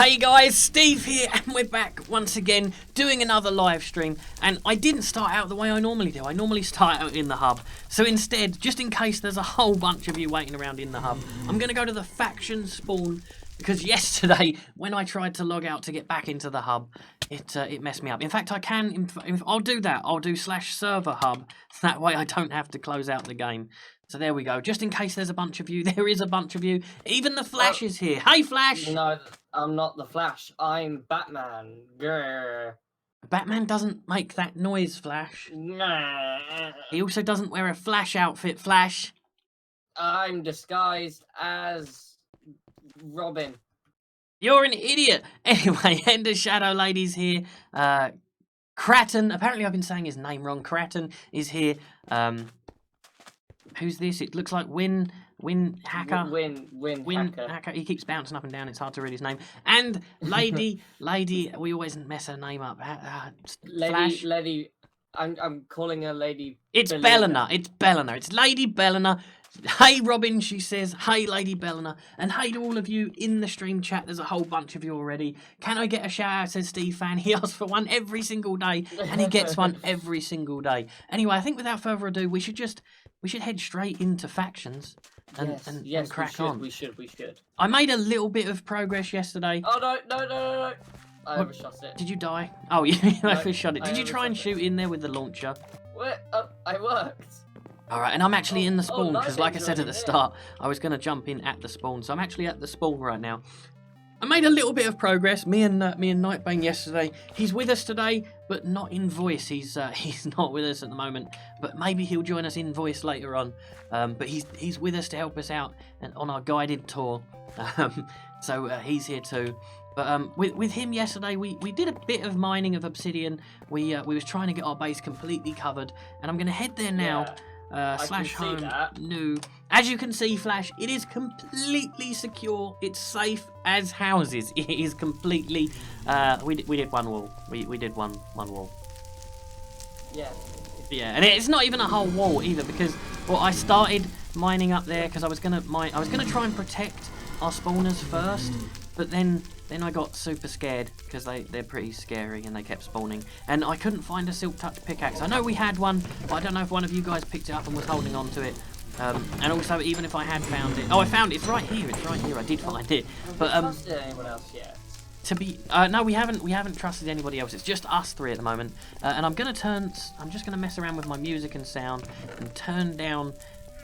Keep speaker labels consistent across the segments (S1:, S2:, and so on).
S1: Hey guys, Steve here, and we're back once again doing another live stream. And I didn't start out the way I normally do. I normally start out in the hub. So instead, just in case there's a whole bunch of you waiting around in the hub, I'm going to go to the faction spawn. Because yesterday, when I tried to log out to get back into the hub, it messed me up. In fact, I can. I'll do that. I'll do /server hub. That way I don't have to close out the game. So there we go. Just in case there's a bunch of you. There is a bunch of you. Even the Flash is here. Hey, Flash!
S2: No, I'm not the Flash. I'm Batman. Grr.
S1: Batman doesn't make that noise, Flash. He also doesn't wear a Flash outfit, Flash.
S2: I'm disguised as Robin.
S1: You're an idiot. Anyway, Ender Shadow Lady's here. Kratten, apparently I've been saying his name wrong. Kratten is here. Who's this? It looks like Win Hacker.
S2: Win
S1: Hacker. He keeps bouncing up and down. It's hard to read his name. And Lady, we always mess her name up. Flash.
S2: Lady. I'm calling her Lady.
S1: It's Bellina. It's Bellina. It's Lady Bellina. Hey Robin, she says. Hey Lady Bellina. And hey to all of you in the stream chat. There's a whole bunch of you already. Can I get a shout out, says Steve Fan. He asks for one every single day. And he gets one every single day. Anyway, I think without further ado, we should head straight into factions and crack on.
S2: We should.
S1: I made a little bit of progress yesterday.
S2: Oh no. I overshot it.
S1: Did you die? Oh, you overshot it. Did you try and shoot in there with the launcher?
S2: I worked.
S1: Alright, and I'm actually in the spawn,
S2: nice,
S1: because like I said at the start, I was going to jump in at the spawn, so I'm actually at the spawn right now. I made a little bit of progress, me and Nightbane yesterday. He's with us today, but not in voice. He's not with us at the moment, but maybe he'll join us in voice later on. But he's with us to help us out and on our guided tour. So he's here too. But with him yesterday, we did a bit of mining of obsidian. We was trying to get our base completely covered, and I'm going to head there now.
S2: Yeah.
S1: /home new. As you can see, Flash, it is completely secure. It's safe as houses. It is completely. We did one wall. We did one wall.
S2: Yeah.
S1: Yeah, and it's not even a whole wall either, because I started mining up there because I was gonna try and protect our spawners first, but then I got super scared because they're pretty scary and they kept spawning, and I couldn't find a silk touch pickaxe. I know we had one, but I don't know if one of you guys picked it up and was holding on to it. And also, even if I had found it, I found it. It's right here. It's right here. I did find it. But
S2: trusted anyone else yet?
S1: No, we haven't trusted anybody else. It's just us three at the moment. And I'm just gonna mess around with my music and sound and turn down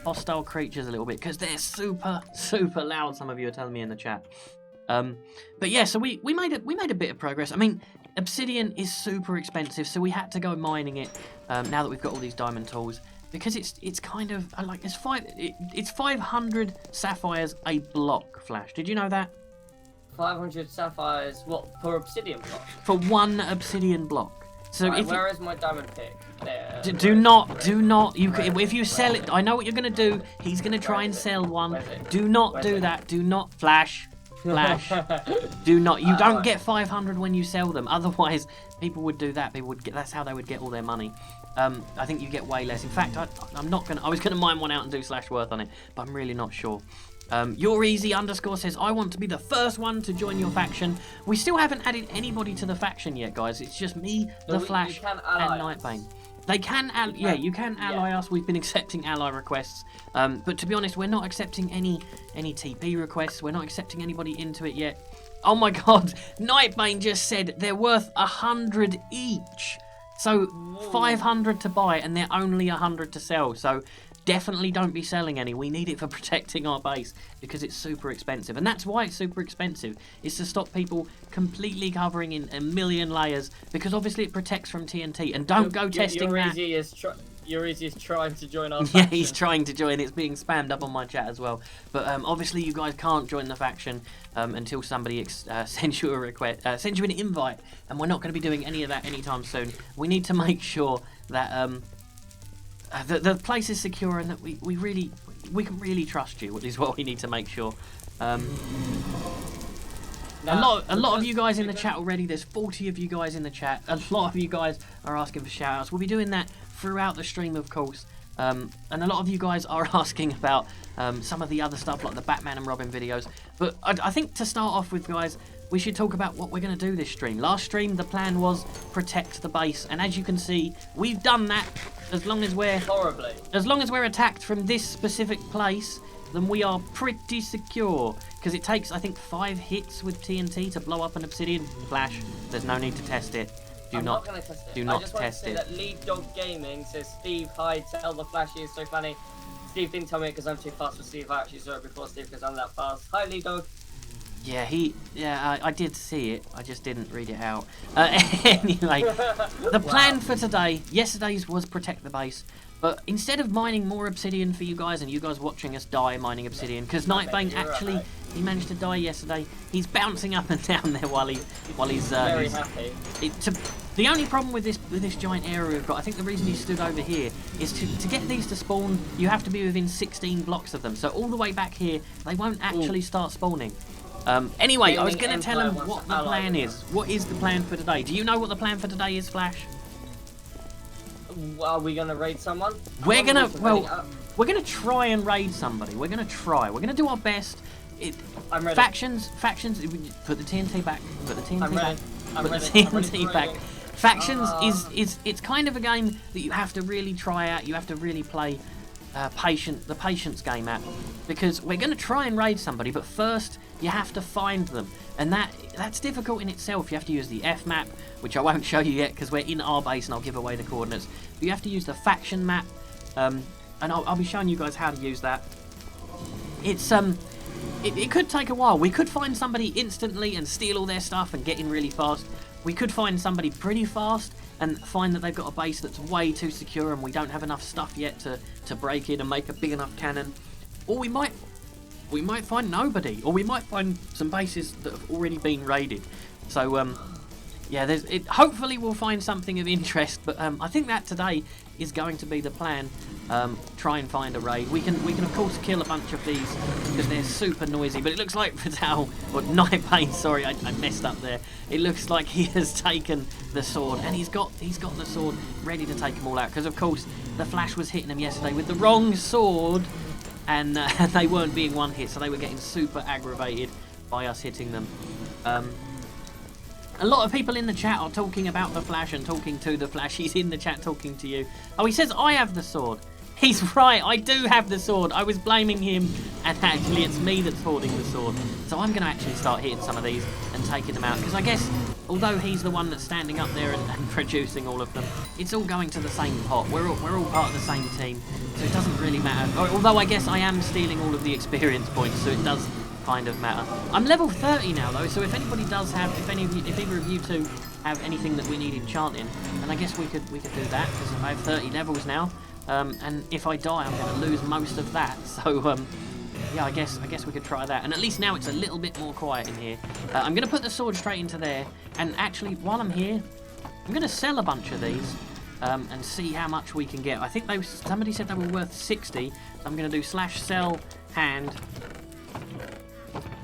S1: hostile creatures a little bit because they're super loud. Some of you are telling me in the chat. But yeah, so we made a bit of progress. I mean, obsidian is super expensive, so we had to go mining it. Now that we've got all these diamond tools, because it's kind of like it's 500 sapphires a block. Flash, did you know that?
S2: 500 sapphires. What, for obsidian block?
S1: For one obsidian block. So
S2: right, where is my diamond pick? There.
S1: Do not. If you sell it, I know what you're gonna do. He's gonna try and sell one. Do not do that. Do not, Flash. Do not. You don't get 500 when you sell them. Otherwise, people would do that. That's how they would get all their money. I think you get way less. In fact, I'm not gonna. I was gonna mine one out and do /worth on it, but I'm really not sure. Your easy _, says, I want to be the first one to join your faction. We still haven't added anybody to the faction yet, guys. It's just me, the Flash, and Nightbane. They can, you can ally us. We've been accepting ally requests, but to be honest, we're not accepting any TP requests. We're not accepting anybody into it yet. Oh my God, Nightbane just said they're worth 100 each, so 500 to buy, and they're only 100 to sell. So definitely don't be selling any. We need it for protecting our base because it's super expensive, and that's why it's super expensive. It's to stop people completely covering in a million layers, because obviously it protects from TNT. And don't go testing that.
S2: Your easy is trying to join our
S1: faction. Yeah, he's trying to join. It's being spammed up on my chat as well. But obviously you guys can't join the faction until somebody sends you a request, sends you an invite, and we're not going to be doing any of that anytime soon. We need to make sure that the place is secure and that we can really trust you, is what we need to make sure. A lot of you guys in the chat already. There's 40 of you guys in the chat. A lot of you guys are asking for shout outs. We'll be doing that throughout the stream, of course. And a lot of you guys are asking about some of the other stuff, like the Batman and Robin videos. But I think to start off with, guys, we should talk about what we're going to do this stream. Last stream, the plan was protect the base, and as you can see, we've done that. As long as we're attacked from this specific place, then we are pretty secure. Because it takes, I think, 5 hits with TNT to blow up an obsidian. Flash, there's no need to test it.
S2: I'm not going to test it.
S1: Do not
S2: I just want to
S1: test
S2: say
S1: it.
S2: that Lead Dog Gaming says, Steve, hi, tell the Flash he is so funny. Steve didn't tell me because I'm too fast for Steve. I actually saw it before Steve because I'm that fast. Hi, Lead Dog.
S1: Yeah, I did see it. I just didn't read it out. Anyway, the plan for today, yesterday's was protect the base. But instead of mining more obsidian for you guys and you guys watching us die mining obsidian, because Nightbane actually, he managed to die yesterday. He's bouncing up and down there while he's
S2: very happy.
S1: The only problem with this giant area we've got, I think the reason he stood over here is to get these to spawn, you have to be within 16 blocks of them. So all the way back here, they won't actually start spawning. Anyway, I was going to tell him what the plan is. What is the plan for today? Do you know what the plan for today is, Flash?
S2: Are we gonna raid someone?
S1: We're gonna try and raid somebody. We're gonna do our best.
S2: I'm ready.
S1: Factions. Put the TNT back. Put the TNT back.
S2: I'm
S1: Put
S2: ready.
S1: the TNT back. Factions is it's kind of a game that you have to really try out. You have to really play the patience game at, because we're gonna try and raid somebody, but first you have to find them, and that's difficult in itself. You have to use the F map, which I won't show you yet because we're in our base and I'll give away the coordinates. But you have to use the faction map, and I'll be showing you guys how to use that. It's it could take a while. We could find somebody instantly and steal all their stuff and get in really fast. We could find somebody pretty fast and find that they've got a base that's way too secure and we don't have enough stuff yet to break in and make a big enough cannon. Or we might find nobody, or we might find some bases that have already been raided. So yeah, hopefully we'll find something of interest, but I think that today is going to be the plan. Try and find a raid. We can of course kill a bunch of these because they're super noisy, but it looks like Vital, or Nightbane, sorry, I messed up there. It looks like he has taken the sword, and he's got the sword ready to take them all out, because of course the Flash was hitting them yesterday with the wrong sword, and they weren't being one hit, so they were getting super aggravated by us hitting them. A lot of people in the chat are talking about the Flash and talking to the Flash. He's in the chat talking to you. Oh, he says, I have the sword. He's right, I do have the sword. I was blaming him, and actually it's me that's holding the sword. So I'm going to actually start hitting some of these and taking them out. Because I guess, although he's the one that's standing up there and producing all of them, it's all going to the same pot. We're all part of the same team, so it doesn't really matter. Although I guess I am stealing all of the experience points, so it does kind of matter. I'm level 30 now though, so if anybody does have, if either of you two have anything that we need enchanting, then I guess we could do that, because I have 30 levels now, and if I die I'm going to lose most of that, so yeah, I guess we could try that, and at least now it's a little bit more quiet in here. I'm going to put the sword straight into there, and actually while I'm here I'm going to sell a bunch of these and see how much we can get. I think somebody said they were worth 60, so I'm going to do /sell hand.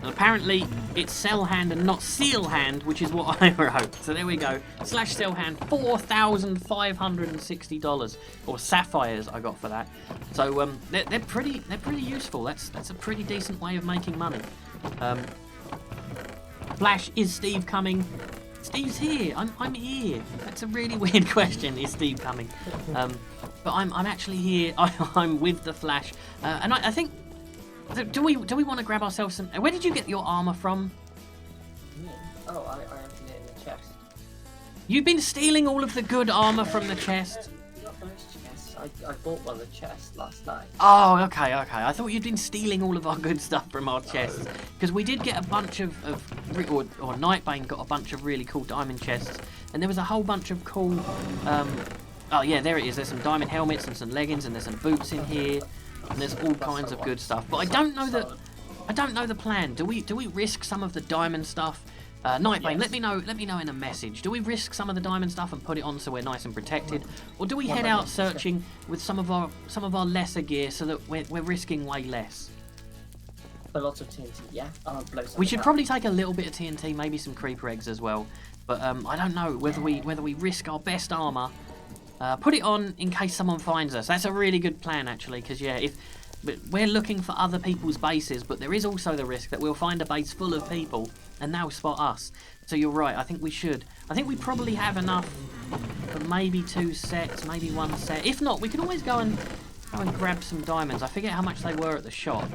S1: And apparently it's sell hand and not seal hand, which is what I wrote. So there we go. /sell hand, $4,560, or sapphires I got for that. So they're pretty useful. That's a pretty decent way of making money. Flash, is Steve coming? Steve's here. I'm here. That's a really weird question. Is Steve coming? But I'm actually here. I'm with the Flash, and I think. Do we want to grab ourselves some? Where did you get your armor from?
S2: Oh, I emptied it in the chest.
S1: You've been stealing all of the good armor from the chest.
S2: Not those chests. I bought one of the chests last night.
S1: Oh, okay. I thought you'd been stealing all of our good stuff from our chests, because we did get a bunch or Nightbane got a bunch of really cool diamond chests, and there was a whole bunch of cool. Oh yeah, there it is. There's some diamond helmets and some leggings, and there's some boots in here. And there's all kinds of good stuff, but I don't know the plan. Do we risk some of the diamond stuff? Nightbane, yes. Let me know in a message. Do we risk some of the diamond stuff and put it on so we're nice and protected, or do we head out searching with some of our lesser gear so that we're risking way less?
S2: A lot of TNT, yeah.
S1: We should probably take a little bit of TNT, maybe some creeper eggs as well. But I don't know whether we risk our best armor. Put it on in case someone finds us. That's a really good plan, actually, because yeah, we're looking for other people's bases, but there is also the risk that we'll find a base full of people and they'll spot us. So you're right, I think we should. I think we probably have enough for maybe 2 sets, maybe 1 set. If not, we can always go and grab some diamonds. I forget how much they were at the shop.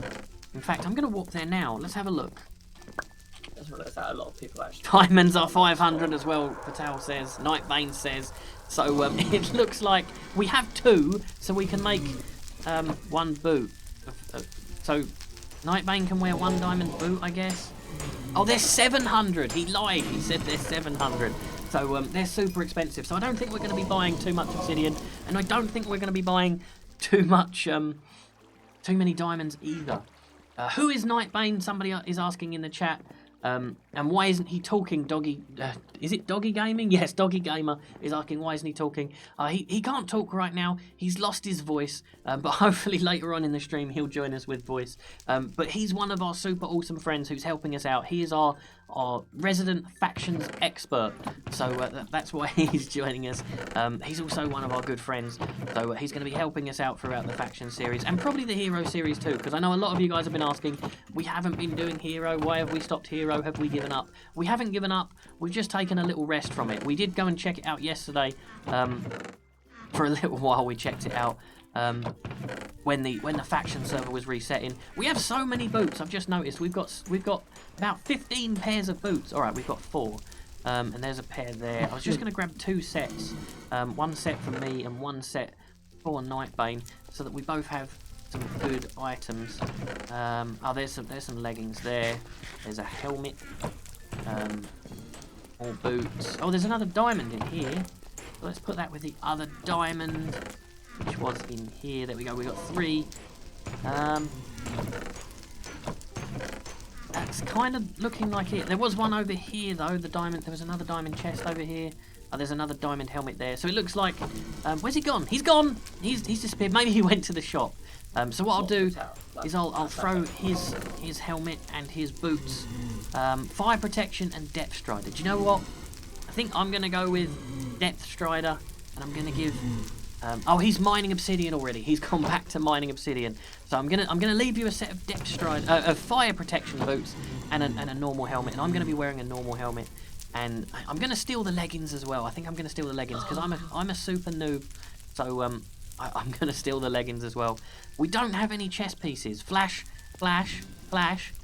S1: In fact, I'm going to walk there now. Let's have a look.
S2: I just realised that a lot of people actually...
S1: Diamonds are 500 as well, Patel says. Nightbane says. So it looks like we have 2, so we can make 1 boot. So Nightbane can wear 1 diamond boot, I guess. Oh, they're 700. He lied. He said they're 700. So they're super expensive. So I don't think we're going to be buying too much obsidian, and I don't think we're going to be buying too many diamonds either. Who is Nightbane? Somebody is asking in the chat. And why isn't he talking? Doggy, is it Doggy Gaming? Yes, Doggy Gamer is asking why isn't he talking. He can't talk right now. He's lost his voice, but hopefully later on in the stream he'll join us with voice. But he's one of our super awesome friends who's helping us out. He is our resident factions expert, so that's why he's joining us. He's also one of our good friends, so he's going to be helping us out throughout the faction series and probably the hero series too, because I know a lot of you guys have been asking, we haven't been doing hero, why have we stopped hero, have we given up? We haven't given up, we've just taken a little rest from it. We did go and check it out yesterday. For a little while we checked it out. When the faction server was resetting. We have so many boots. I've just noticed we've got about 15 pairs of boots. All right, we've got 4, and there's a pair there. I was just going to grab 2 sets, 1 set for me and 1 set for Nightbane, so that we both have some good items. Oh, there's some leggings there. There's a helmet. More boots. Oh, there's another diamond in here. So let's put that with the other diamond, which was in here. There we go. We got 3. That's kind of looking like it. There was one over here though. The diamond. There was another diamond chest over here. Oh, there's another diamond helmet there. So it looks like. Where's he gone? He's gone. He's disappeared. Maybe he went to the shop. So what I'll do is I'll throw his helmet and his boots, fire protection and depth strider. Do you know what? I think I'm gonna go with depth strider, and I'm gonna give. Oh, he's mining obsidian already. He's gone back to mining obsidian. So I'm gonna leave you a set of depth strider, of fire protection boots, and a normal helmet. And I'm gonna be wearing a normal helmet. And I'm gonna steal the leggings as well. I think I'm gonna steal the leggings because I'm a super noob. So I'm gonna steal the leggings as well. We don't have any chest pieces. Flash.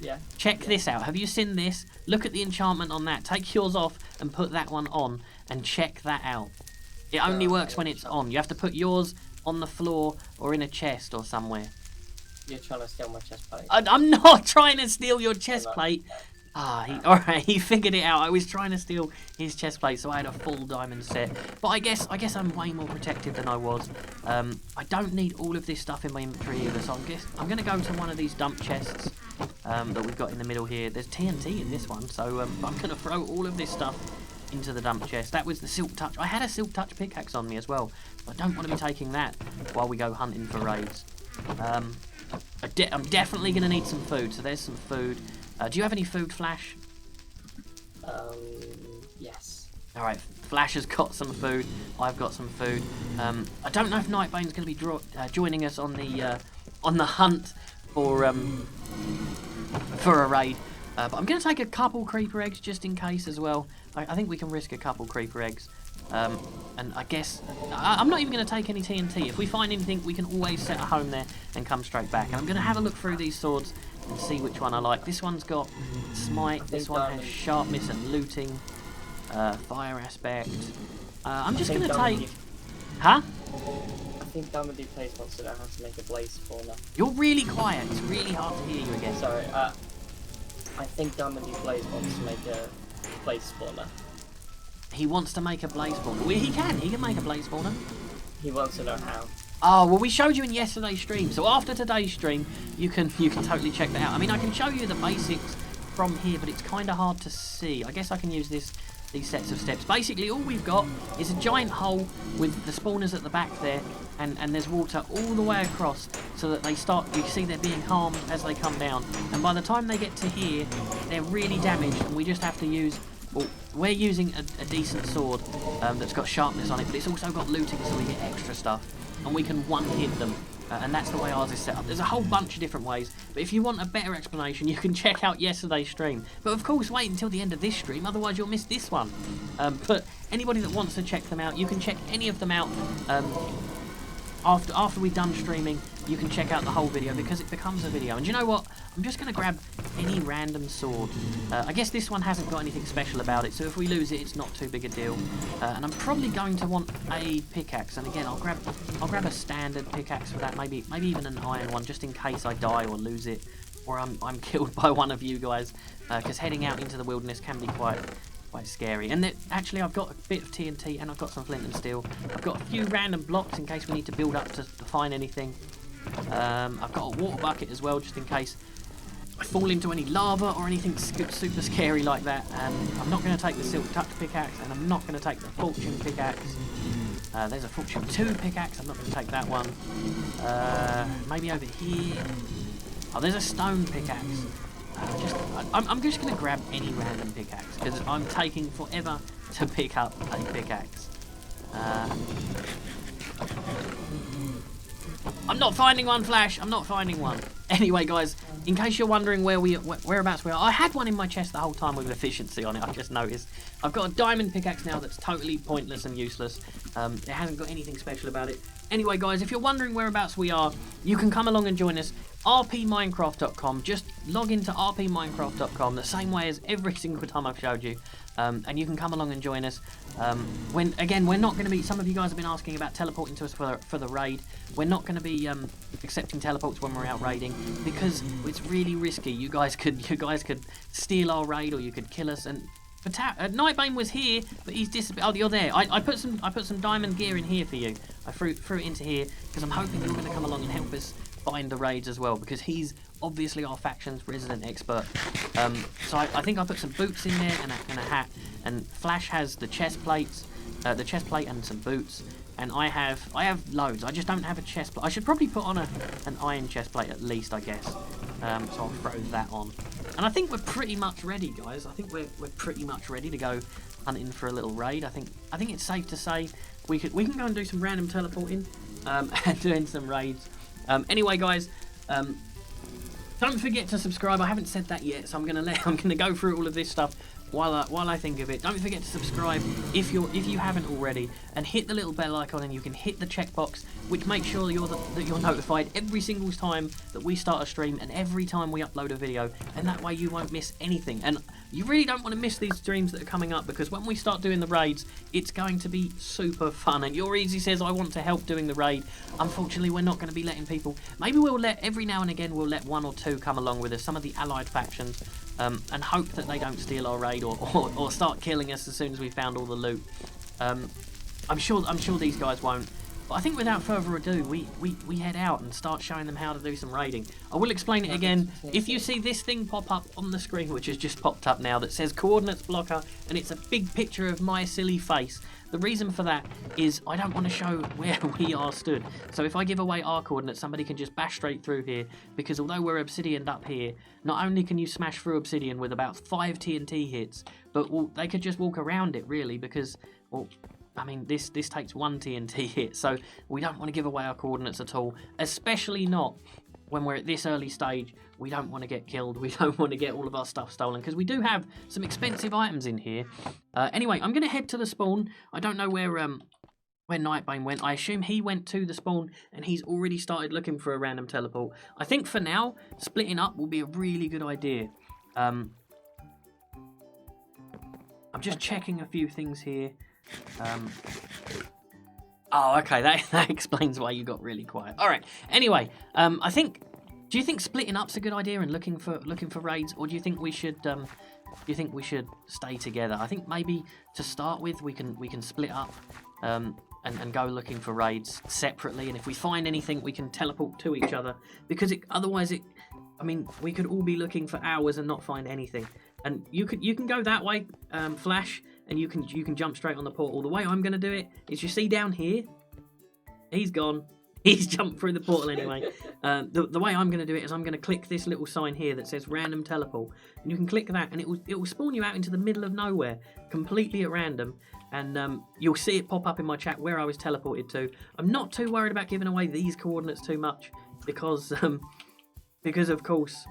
S1: Yeah. Check this out. Have you seen this? Look at the enchantment on that. Take yours off and put that one on, and check that out. It only works when it's on. You have to put yours on the floor or in a chest or somewhere.
S2: You're trying to steal my chest plate.
S1: I'm not trying to steal your chest plate. Alright, he figured it out. I was trying to steal his chest plate, so I had a full diamond set. But I guess I'm way more protected than I was. I don't need all of this stuff in my inventory either, so I'm going to go to one of these dump chests that we've got in the middle here. There's TNT in this one, so I'm going to throw all of this stuff into the dump chest. That was the silk touch. I had a silk touch pickaxe on me as well. I don't want to be taking that while we go hunting for raids. I'm definitely going to need some food, so there's some food. Do you have any food, Flash?
S2: Yes.
S1: Alright, Flash has got some food. I've got some food. I don't know if Nightbane's going to be joining us on the hunt for a raid. But I'm going to take a couple creeper eggs just in case as well. I think we can risk a couple creeper eggs. And I guess I'm not even going to take any TNT. If we find anything, we can always set a home there and come straight back. And I'm going to have a look through these swords and see which one I like. This one's got smite. This one has sharpness and looting. Fire aspect. I'm just going to take... Huh?
S2: I think Diamond Plays wants to know how to make a blaze spawner.
S1: You're really quiet. It's really hard to hear you again.
S2: Sorry. I think Diamond Plays wants to make a blaze spawner.
S1: He wants to make a blaze spawner. He can make a blaze spawner.
S2: He wants to know how.
S1: Oh, well, we showed you in yesterday's stream. So after today's stream, you can totally check that out. I mean, I can show you the basics from here, but it's kind of hard to see. I guess I can use these sets of steps. Basically, all we've got is a giant hole with the spawners at the back there, and there's water all the way across so that they start, you see they're being harmed as they come down. And by the time they get to here, they're really damaged, and we just have to use... Well, we're using a decent sword that's got sharpness on it, but it's also got looting, so we get extra stuff. And we can one-hit them and that's the way ours is set up. There's a whole bunch of different ways, but if you want a better explanation, you can check out yesterday's stream. But of course, wait until the end of this stream, otherwise you'll miss this one. But anybody that wants to check them out, you can check any of them out after we've done streaming. You can check out the whole video because it becomes a video. And you know what? I'm just going to grab any random sword. I guess this one hasn't got anything special about it, so if we lose it, it's not too big a deal. And I'm probably going to want a pickaxe. And again, I'll grab a standard pickaxe for that. Maybe even an iron one, just in case I die or lose it, or I'm killed by one of you guys. Because heading out into the wilderness can be quite scary. And actually, I've got a bit of TNT and I've got some flint and steel. I've got a few random blocks in case we need to build up to find anything. I've got a water bucket as well, just in case I fall into any lava or anything super scary like that. I'm not going to take the silk touch pickaxe, and I'm not going to take the fortune pickaxe. There's a fortune 2 pickaxe. I'm not going to take that one. Maybe over here. Oh, there's a stone pickaxe. I'm just going to grab any random pickaxe because I'm taking forever to pick up a pickaxe. I'm not finding one, Flash. I'm not finding one. Anyway, guys, in case you're wondering whereabouts we are, I had one in my chest the whole time with efficiency on it. I just noticed. I've got a diamond pickaxe now that's totally pointless and useless. It hasn't got anything special about it. Anyway, guys, if you're wondering whereabouts we are, you can come along and join us. rpminecraft.com. Just log into rpminecraft.com the same way as every single time I've showed you, and you can come along and join us. We're not going to be. Some of you guys have been asking about teleporting to us for the raid. We're not going to be accepting teleports when we're out raiding because it's really risky. You guys could steal our raid, or you could kill us. And Nightbane was here, but he's disappeared. Oh, you're there. I put some diamond gear in here for you. I threw it into here because I'm hoping you're going to come along and help us find the raids as well, because he's obviously our faction's resident expert. So I think I put some boots in there and a hat. And Flash has the chest plate and some boots. And I have loads. I just don't have a chest plate. I should probably put on an iron chest plate at least, I guess. So I'll throw that on. And I think we're pretty much ready, guys. I think we're pretty much ready to go hunting for a little raid. I think it's safe to say we can go and do some random teleporting and doing some raids. Anyway, guys, don't forget to subscribe. I haven't said that yet, so I'm gonna go through all of this stuff while I think of it. Don't forget to subscribe if you haven't already, and hit the little bell icon, and you can hit the checkbox, which makes sure that you're notified every single time that we start a stream and every time we upload a video, and that way you won't miss anything. And you really don't want to miss these streams that are coming up, because when we start doing the raids, it's going to be super fun. And Your Easy says, I want to help doing the raid. Unfortunately, we're not going to be letting people. Maybe every now and again we'll let 1 or 2 come along with us, some of the allied factions, and hope that they don't steal our raid or start killing us as soon as we found all the loot. I'm sure these guys won't. But I think without further ado, we head out and start showing them how to do some raiding. I will explain it again. If you see this thing pop up on the screen, which has just popped up now, that says coordinates blocker, and it's a big picture of my silly face, the reason for that is I don't want to show where we are stood. So if I give away our coordinates, somebody can just bash straight through here, because although we're obsidianed up here, not only can you smash through obsidian with about 5 TNT hits, but they could just walk around it, really, because, well, I mean, this takes 1 TNT hit, so we don't want to give away our coordinates at all, especially not when we're at this early stage. We don't want to get killed, we don't want to get all of our stuff stolen, because we do have some expensive items in here. Anyway, I'm going to head to the spawn. I don't know where Nightbane went. I assume he went to the spawn and he's already started looking for a random teleport. I think for now, splitting up will be a really good idea. I'm just checking a few things here. Oh, okay, that explains why you got really quiet. All right. Anyway, do you think splitting up's a good idea and looking for raids, or do you think we should stay together? I think maybe to start with we can split up and go looking for raids separately, and if we find anything we can teleport to each other, because otherwise we could all be looking for hours and not find anything. And you can go that way, Flash, and you can jump straight on the portal. The way I'm going to do it is, you see down here, he's gone. He's jumped through the portal anyway. The way I'm going to do it is I'm going to click this little sign here that says random teleport, and you can click that and it will spawn you out into the middle of nowhere completely at random, and you'll see it pop up in my chat where I was teleported to. I'm not too worried about giving away these coordinates too much because of course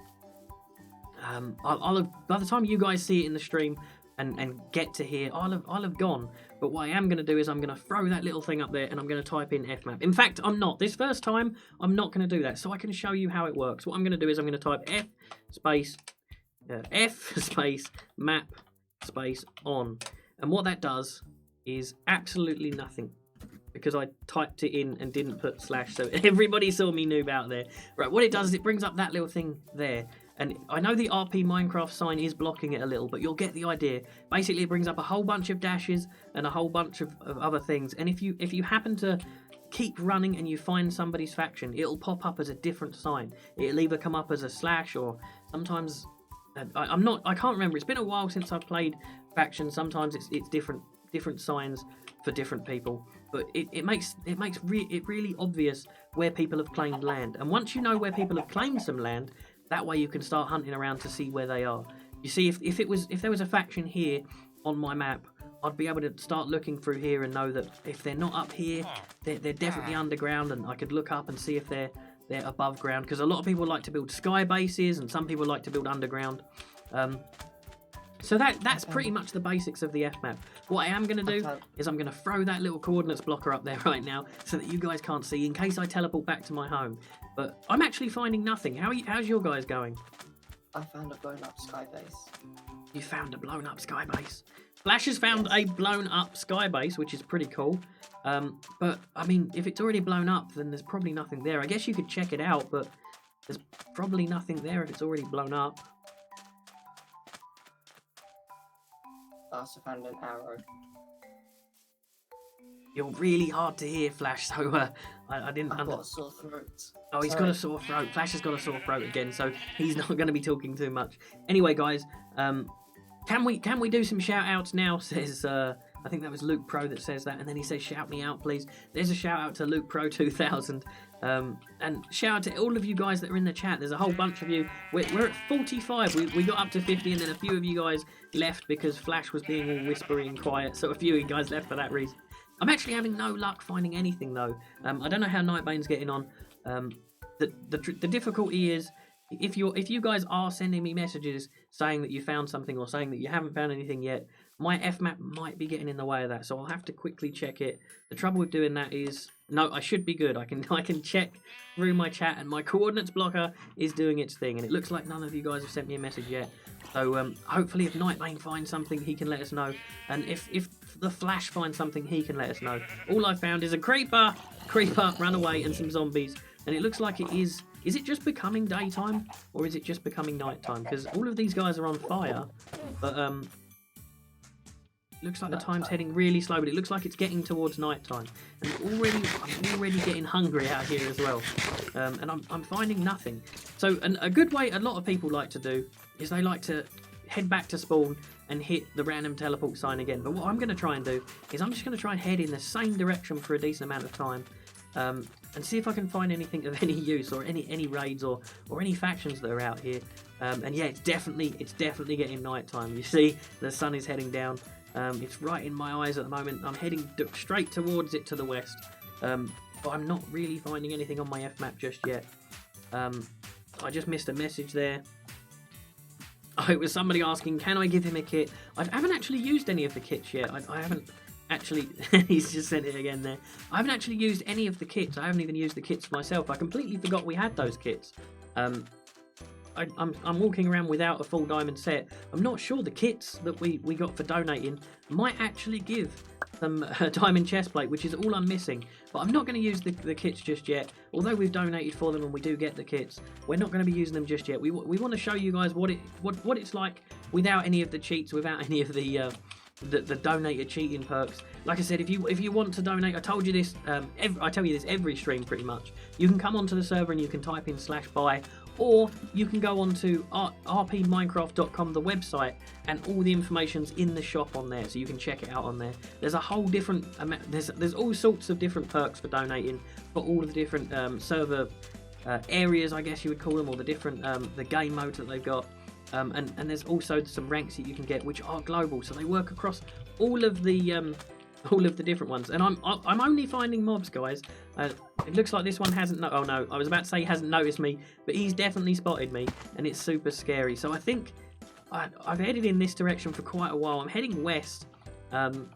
S1: I'll have, by the time you guys see it in the stream and get to here, I'll have gone. But what I am going to do is I'm going to throw that little thing up there and I'm going to type in fmap. In fact, I'm not. This first time, I'm not going to do that. So I can show you how it works. What I'm going to do is I'm going to type F space map space on. And what that does is absolutely nothing, because I typed it in and didn't put slash, so everybody saw me noob out there. Right, what it does is it brings up that little thing there. And I know the RP Minecraft sign is blocking it a little, but you'll get the idea. Basically, it brings up a whole bunch of dashes and a whole bunch of other things. And if you happen to keep running and you find somebody's faction, it'll pop up as a different sign. It'll either come up as a slash, or sometimes I can't remember. It's been a while since I've played faction. Sometimes it's different signs for different people. But it makes it really obvious where people have claimed land. And once you know where people have claimed some land, that way you can start hunting around to see where they are. You see, if there was a faction here on my map, I'd be able to start looking through here and know that if they're not up here, they're definitely underground, and I could look up and see if they're above ground, because a lot of people like to build sky bases and some people like to build underground. So that's pretty much the basics of the F-map. What I am going to do is I'm going to throw that little coordinates blocker up there right now so that you guys can't see, in case I teleport back to my home. But I'm actually finding nothing. How's your guys going?
S2: I found a blown up sky base.
S1: You found a blown up sky base. Flash has found a blown up sky base, which is pretty cool. But, I mean, if it's already blown up, then there's probably nothing there. I guess you could check it out, but there's probably nothing there if it's already blown up.
S2: I also found an arrow.
S1: You're really hard to hear, Flash, so I didn't...
S2: I've got a sore throat.
S1: Oh, he's got a sore throat. Flash has got a sore throat again, so he's not going to be talking too much. Anyway, guys, can we do some shout-outs now, says... I think that was Luke Pro that says that, and then he says, shout me out, please. There's a shout-out to Luke Pro 2000, and shout-out to all of you guys that are in the chat. There's a whole bunch of you. We're at 45. We got up to 50, and then a few of you guys left because Flash was being all whispery and quiet, so a few of you guys left for that reason. I'm actually having no luck finding anything, though. I don't know how Nightbane's getting on. The difficulty is, if you guys are sending me messages saying that you found something or saying that you haven't found anything yet, my F-map might be getting in the way of that, so I'll have to quickly check it. The trouble with doing that is, no, I should be good. I can check through my chat, and my coordinates blocker is doing its thing, and it looks like none of you guys have sent me a message yet. So hopefully if Nightbane finds something, he can let us know, and if the Flash finds something, he can let us know. All I found is a creeper, run away, and some zombies, and it looks like it is... Is it just becoming daytime, or is it just becoming nighttime? Because all of these guys are on fire, but looks like the time's heading really slow, but it looks like it's getting towards nighttime. And I'm already getting hungry out here as well, and I'm finding nothing. So a good way a lot of people like to do is they like to head back to spawn and hit the random teleport sign again. But what I'm going to try and do is I'm just going to try and head in the same direction for a decent amount of time. And see if I can find anything of any use, or any raids or any factions that are out here. And yeah, it's definitely getting nighttime. You see, the sun is heading down. It's right in my eyes at the moment. I'm heading straight towards it to the west. But I'm not really finding anything on my F-map just yet. I just missed a message there. Oh, it was somebody asking, can I give him a kit? I haven't actually used any of the kits yet. I haven't actually... He's just sent it again there. I haven't actually used any of the kits. I haven't even used the kits myself. I completely forgot we had those kits. I'm walking around without a full diamond set. I'm not sure the kits that we got for donating might actually give them a diamond chestplate, which is all I'm missing. But I'm not going to use the kits just yet. Although we've donated for them and we do get the kits, we're not going to be using them just yet. We want to show you guys what it's like without any of the cheats, without any of the donated cheating perks. Like I said, if you want to donate, I told you this. I tell you this every stream pretty much. You can come onto the server and you can type in /buy, or you can go onto rpminecraft.com, the website, and all the information's in the shop on there, so you can check it out on there. There's a whole different there's all sorts of different perks for donating for all of the different server areas, I guess you would call them, or the different the game modes that they've got. And there's also some ranks that you can get which are global, so they work across all of the different ones. And I'm only finding mobs, guys. It looks like this one hasn't. Oh no, I was about to say he hasn't noticed me, but he's definitely spotted me, and it's super scary. So I think I've headed in this direction for quite a while. I'm heading west, and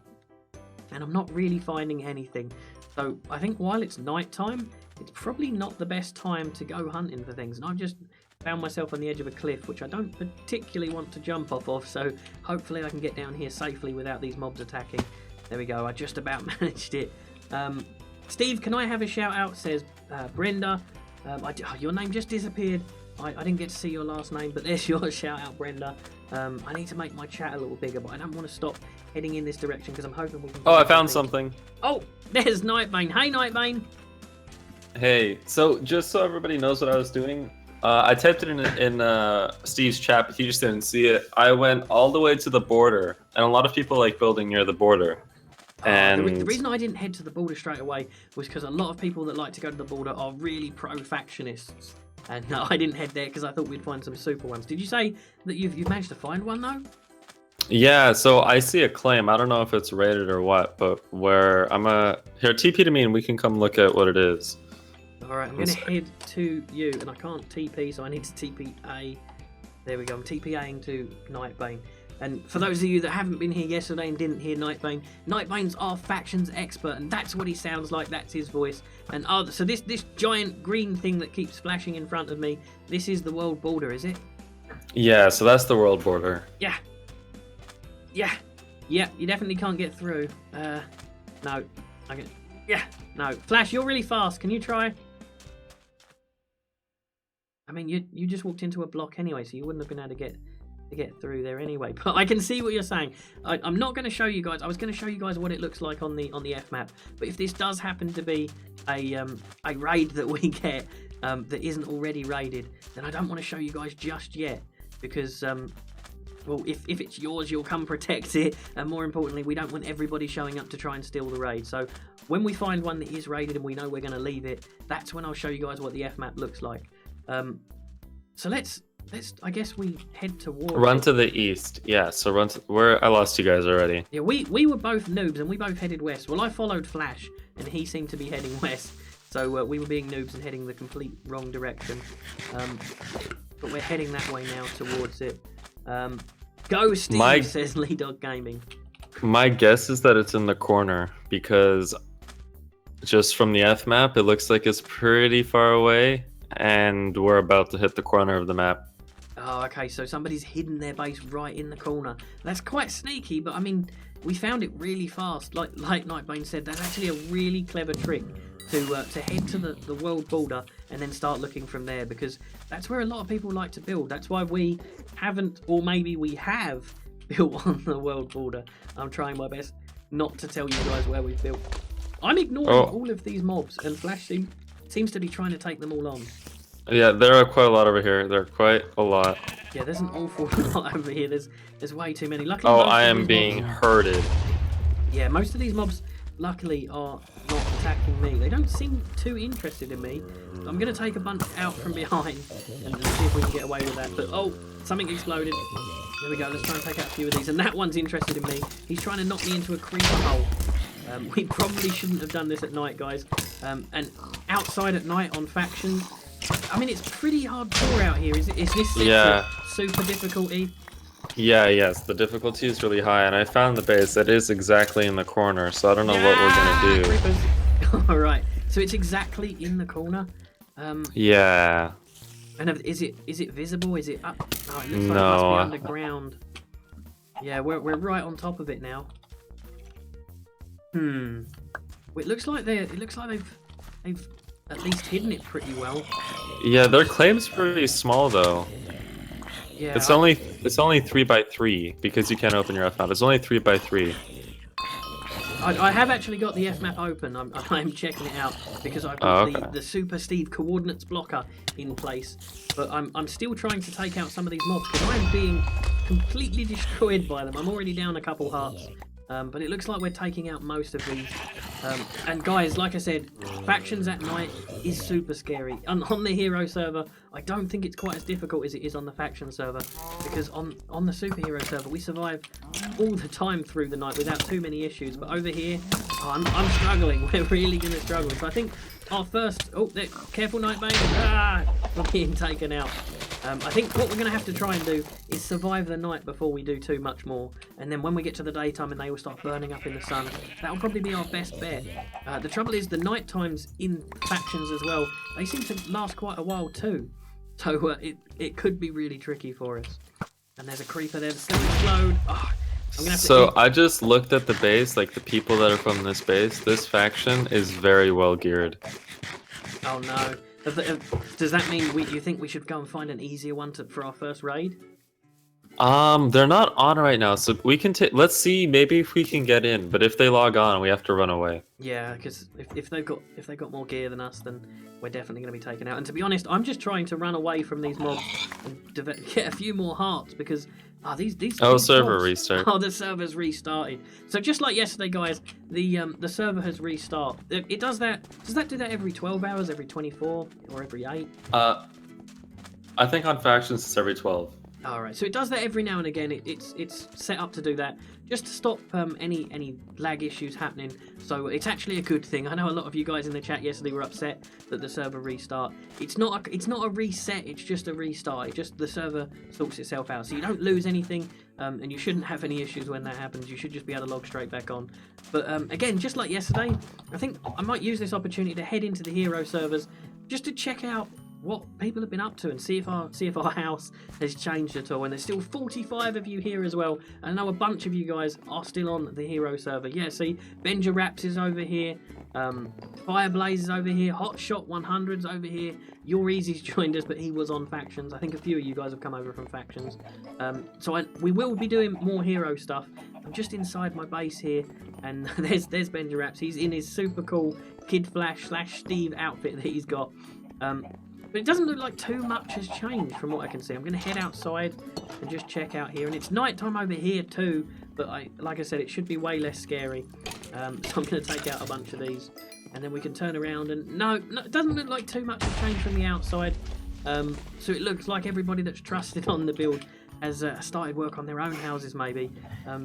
S1: I'm not really finding anything. So I think while it's night time, it's probably not the best time to go hunting for things. And I've just found myself on the edge of a cliff, which I don't particularly want to jump off of. So hopefully I can get down here safely without these mobs attacking. There we go. I just about managed it. Steve, can I have a shout out? Says Brenda. Your name just disappeared. I didn't get to see your last name, but there's your shout out, Brenda. I need to make my chat a little bigger, but I don't want to stop heading in this direction because I'm hoping we can.
S3: Oh, I found something.
S1: Oh, there's Nightbane. Hey, Nightbane.
S3: Hey, so just so everybody knows what I was doing, I typed it in Steve's chat, but he just didn't see it. I went all the way to the border, and a lot of people like building near the border. And
S1: the reason I didn't head to the border straight away was because a lot of people that like to go to the border are really pro-factionists. And I didn't head there because I thought we'd find some super ones. Did you say that you've managed to find one, though?
S3: yeah, so I see a claim. I don't know if it's rated or what, but where here, TP to me and we can come look at what it is.
S1: Alright, I'm going to head to you, and I can't TP, so I need to TPA. There we go, I'm TPAing to Nightbane. And for those of you that haven't been here yesterday and didn't hear Nightbane, Nightbane's our factions expert, and that's what he sounds like, that's his voice. And so this giant green thing that keeps flashing in front of me, this is the world border, is it?
S3: Yeah, so that's the world border.
S1: Yeah. Yeah. Yeah, you definitely can't get through. No. Yeah, no. Flash, you're really fast, can you try? I mean, you just walked into a block anyway, so you wouldn't have been able to get through there anyway. But I can see what you're saying. I'm not going to show you guys. I was going to show you guys what it looks like on the F map. But if this does happen to be a raid that we get that isn't already raided, then I don't want to show you guys just yet because well, if it's yours, you'll come protect it. And more importantly, we don't want everybody showing up to try and steal the raid. So when we find one that is raided and we know we're going to leave it, that's when I'll show you guys what the F map looks like. So let's I guess we head towards
S3: Run to the east. Yeah, so run to where I lost you guys already.
S1: Yeah, we were both noobs and we both headed west. Well, I followed Flash and he seemed to be heading west. So we were being noobs and heading the complete wrong direction. But we're heading that way now towards it. Go Steve, says Lee Dog Gaming.
S3: My guess is that it's in the corner because just from the F map, it looks like it's pretty far away. And we're about to hit the corner of the map.
S1: Oh, okay, so somebody's hidden their base right in the corner. That's quite sneaky, but I mean, we found it really fast. Like Nightbane said, that's actually a really clever trick to head to the world border and then start looking from there, because that's where a lot of people like to build. That's why we haven't, or maybe we have, built on the world border. I'm trying my best not to tell you guys where we've built. I'm ignoring all of these mobs, and Flash seems to be trying to take them all on.
S3: Yeah, there are quite a lot over here. There are quite a lot.
S1: Yeah, there's an awful lot over here. There's way too many. Luckily,
S3: I am being herded.
S1: Yeah, most of these mobs, luckily, are not attacking me. They don't seem too interested in me. So I'm going to take a bunch out from behind and see if we can get away with that. But, oh, something exploded. There we go. Let's try and take out a few of these. And that one's interested in me. He's trying to knock me into a creeper hole. We probably shouldn't have done this at night, guys. And outside at night on factions, I mean, it's pretty hardcore out here. Is this super difficulty?
S3: Yeah, yes. The difficulty is really high, and I found the base. That is exactly in the corner, so I don't know what we're gonna
S1: do. All right. So it's exactly in the corner.
S3: Yeah.
S1: And is it visible? Is it up? Oh, it looks like it must be underground. Yeah, we're right on top of it now. Well, it looks like they've at least hidden it pretty well.
S3: Yeah, their claim's pretty small though.
S1: Yeah.
S3: It's only 3x3 because you can't open your F map. It's only 3x3.
S1: I have actually got the F map open. I'm checking it out because I've got the Super Steve coordinates blocker in place. But I'm still trying to take out some of these mobs because I'm being completely destroyed by them. I'm already down a couple hearts. but it looks like we're taking out most of these. And guys, like I said, factions at night is super scary. On the hero server, I don't think it's quite as difficult as it is on the faction server, because on the superhero server, we survive all the time through the night without too many issues. But over here, I'm struggling. We're really going to struggle. So I think our first... Oh, careful, Nightbane. Ah, we're being taken out. I think what we're going to have to try and do is survive the night before we do too much more. And then when we get to the daytime and they will start burning up in the sun, that will probably be our best bet. The trouble is the night times in factions as well, they seem to last quite a while too. So it could be really tricky for us. And there's a creeper there that's still explode. Oh, I'm gonna have
S3: So I just looked at the base, like the people that are from this base. This faction is very well geared.
S1: Oh no. Does that mean you think we should go and find an easier one for our first raid?
S3: They're not on right now, so we can let's see maybe if we can get in, but if they log on, we have to run away.
S1: Yeah, because if they've got more gear than us, then we're definitely going to be taken out. And to be honest, I'm just trying to run away from these mobs and get a few more hearts, because these
S3: server
S1: mobs,
S3: restart.
S1: Oh, the server's restarted. So just like yesterday, guys, the server has restarted. It does that. Does that do that every 12 hours, every 24, or every 8?
S3: I think on factions it's every 12.
S1: Alright, so it does that every now and again. It's set up to do that, just to stop any lag issues happening. So it's actually a good thing. I know a lot of you guys in the chat yesterday were upset that the server restart. It's not a reset, it's just a restart. It's just the server sorts itself out. So you don't lose anything, and you shouldn't have any issues when that happens. You should just be able to log straight back on. But again, just like yesterday, I think I might use this opportunity to head into the hero servers just to check out what people have been up to and see if our house has changed at all. And there's still 45 of you here as well. I know a bunch of you guys are still on the hero server. Yeah, see, Benja Raps is over here, Fireblaze is over here, Hotshot 100's over here, Your Easy's joined us, but he was on factions. I think a few of you guys have come over from factions. So we will be doing more hero stuff. I'm just inside my base here, and there's Benja Raps. He's in his super cool Kid Flash / Steve outfit that he's got. But it doesn't look like too much has changed from what I can see. I'm going to head outside and just check out here. And it's nighttime over here too, but like I said, it should be way less scary. So I'm going to take out a bunch of these. And then we can turn around and... No, it doesn't look like too much has changed from the outside. So it looks like everybody that's trusted on the build has started work on their own houses maybe.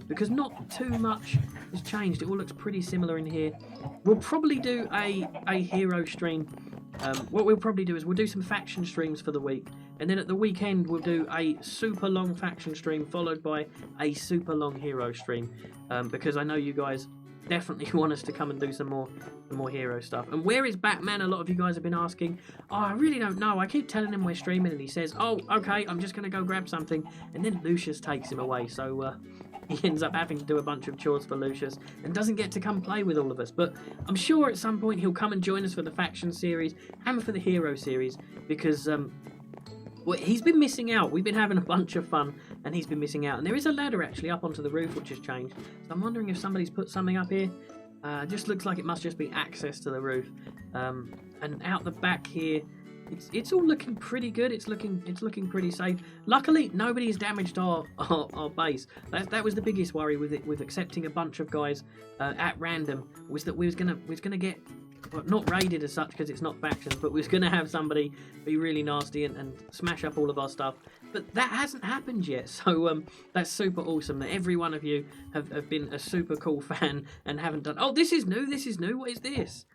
S1: Because not too much has changed. It all looks pretty similar in here. We'll probably do a hero stream. What we'll probably do is we'll do some faction streams for the week, and then at the weekend we'll do a super long faction stream followed by a super long hero stream, because I know you guys definitely want us to come and do some more hero stuff. And where is Batman? A lot of you guys have been asking. Oh, I really don't know. I keep telling him we're streaming and he says, oh, okay, I'm just going to go grab something, and then Lucius takes him away, so he ends up having to do a bunch of chores for Lucius and doesn't get to come play with all of us. But I'm sure at some point he'll come and join us for the faction series and for the hero series, because well, he's been missing out. We've been having a bunch of fun and he's been missing out. And there is a ladder actually up onto the roof which has changed. So I'm wondering if somebody's put something up here. Just looks like it must just be access to the roof. And out the back here, it's all looking pretty good. It's looking pretty safe. Luckily, nobody's damaged our base. That was the biggest worry with accepting a bunch of guys at random, was that we was gonna get, well, not raided as such because it's not factions, but we was gonna have somebody be really nasty and smash up all of our stuff. But that hasn't happened yet, so that's super awesome that every one of you have been a super cool fan and haven't done. Oh, this is new. What is this?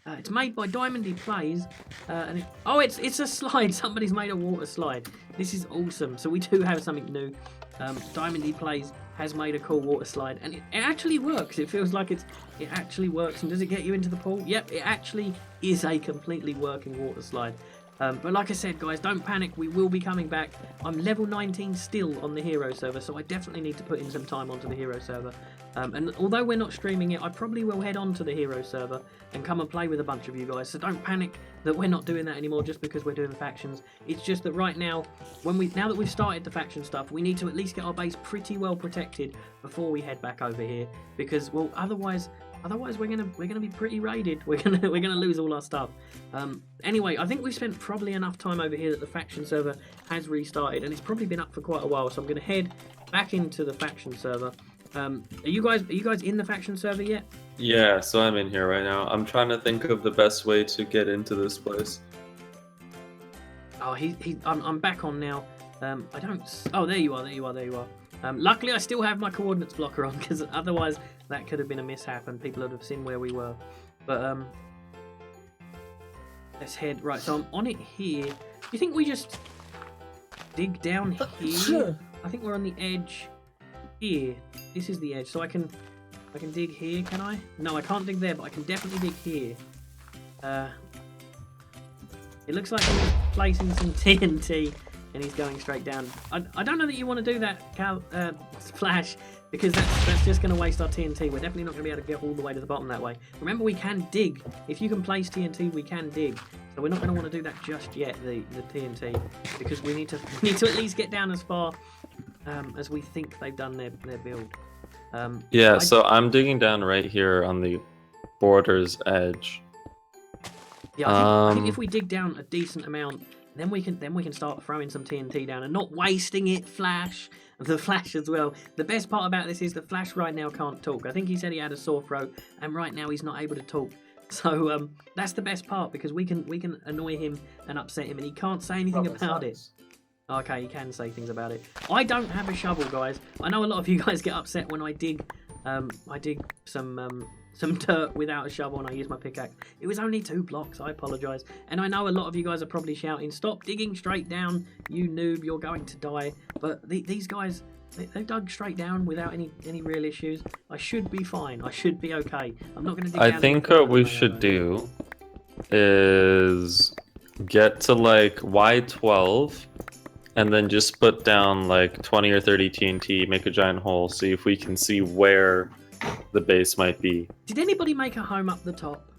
S1: It's made by Diamondy Plays, and it's a slide. Somebody's made a water slide. This is awesome. So we do have something new. Diamondy Plays has made a cool water slide, and it actually works. It feels like it actually works. And does it get you into the pool? Yep, it actually is a completely working water slide. But like I said, guys, don't panic. We will be coming back. I'm level 19 still on the hero server, so I definitely need to put in some time onto the hero server. And although we're not streaming it, I probably will head on to the hero server and come and play with a bunch of you guys. So don't panic that we're not doing that anymore just because we're doing the factions. It's just that right now, now that we've started the faction stuff, we need to at least get our base pretty well protected before we head back over here, because, well, otherwise we're gonna be pretty raided. We're gonna lose all our stuff. Anyway, I think we've spent probably enough time over here that the faction server has restarted, and it's probably been up for quite a while. So I'm gonna head back into the faction server, Are you guys in the faction server yet?
S3: Yeah, so I'm in here right now. I'm trying to think of the best way to get into this place.
S1: Oh, I'm back on now. I don't. Oh, there you are. Luckily, I still have my coordinates blocker on because otherwise that could have been a mishap and people would have seen where we were. But let's head right. So I'm on it here. Do you think we just dig down here? I think we're on the edge here. This is the edge, so I can dig here. Can I? No, I can't dig there, but I can definitely dig here. It looks like he's placing some TNT and he's going straight down. I don't know that you want to do that, Flash, because that's just going to waste our TNT. We're definitely not going to be able to get all the way to the bottom that way. Remember, we can dig. If you can place TNT, we can dig. So we're not going to want to do that just yet, the TNT, because we need to at least get down as far as we think they've done their build.
S3: Yeah, so I'm digging down right here on the border's edge.
S1: Yeah, I think if we dig down a decent amount, then we can start throwing some TNT down and not wasting it. Flash, the Flash as well. The best part about this is the Flash right now can't talk. I think he said he had a sore throat, and right now he's not able to talk. So that's the best part because we can annoy him and upset him, and he can't say anything about it. Okay, he can say things about it. I don't have a shovel, guys. I know a lot of you guys get upset when I dig some dirt without a shovel and I use my pickaxe. It was only 2 blocks, I apologise. And I know a lot of you guys are probably shouting, stop digging straight down, you noob, you're going to die. But these guys, they've dug straight down without any real issues. I should be fine, I should be okay. I'm not going to dig down.
S3: I think what we should do is get to like Y12 and then just put down like 20 or 30 TNT, make a giant hole, see if we can see where the base might be.
S1: Did anybody make a home up the top?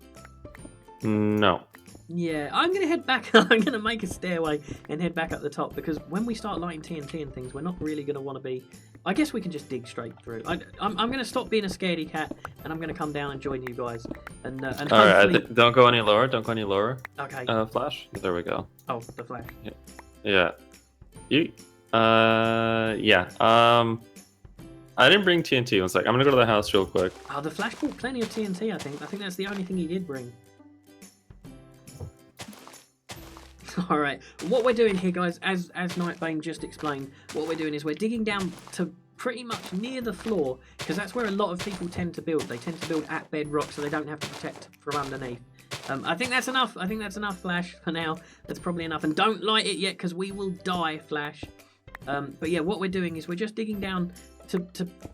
S3: No.
S1: Yeah, I'm going to head back. I'm going to make a stairway and head back up the top because when we start lighting TNT and things, we're not really going to want to be... I guess we can just dig straight through. I'm going to stop being a scaredy cat and I'm going to come down and join you guys. And
S3: Alright, don't go any lower. Don't go any lower.
S1: Okay.
S3: Flash. There we go.
S1: Oh, the Flash.
S3: Yeah. I didn't bring TNT. One sec. I'm gonna go to the house real quick.
S1: Oh, the Flash brought plenty of TNT, I think. I think that's the only thing he did bring. Alright, what we're doing here, guys, as Nightbane just explained, what we're doing is we're digging down to pretty much near the floor, because that's where a lot of people tend to build. They tend to build at bedrock, so they don't have to protect from underneath. I think that's enough. I think that's enough, Flash, for now. That's probably enough. And don't light it yet, because we will die, Flash. But yeah, what we're doing is we're just digging down to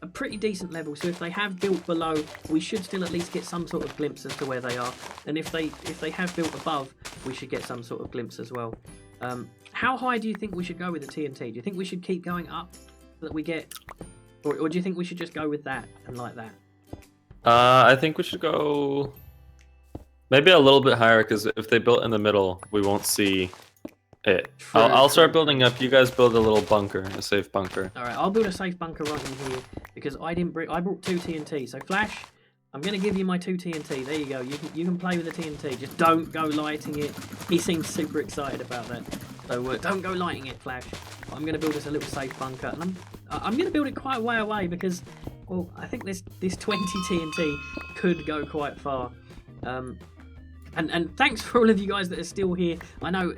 S1: a pretty decent level, so if they have built below, we should still at least get some sort of glimpse as to where they are, and if they have built above, we should get some sort of glimpse as well. How high do you think we should go with the TNT? Do you think we should keep going up so that we get, or do you think we should just go with that and like that?
S3: I think we should go maybe a little bit higher, because if they built in the middle, we won't see it. I'll start building up. You guys build a little bunker, a safe bunker.
S1: All right, I'll build a safe bunker right in here because I brought 2 TNT. So Flash, I'm gonna give you my 2 TNT. There you go. You can play with the TNT. Just don't go lighting it. He seems super excited about that. So don't go lighting it, Flash. I'm gonna build us a little safe bunker, and I'm gonna build it quite a way away because, well, I think this 20 TNT could go quite far. And thanks for all of you guys that are still here. I know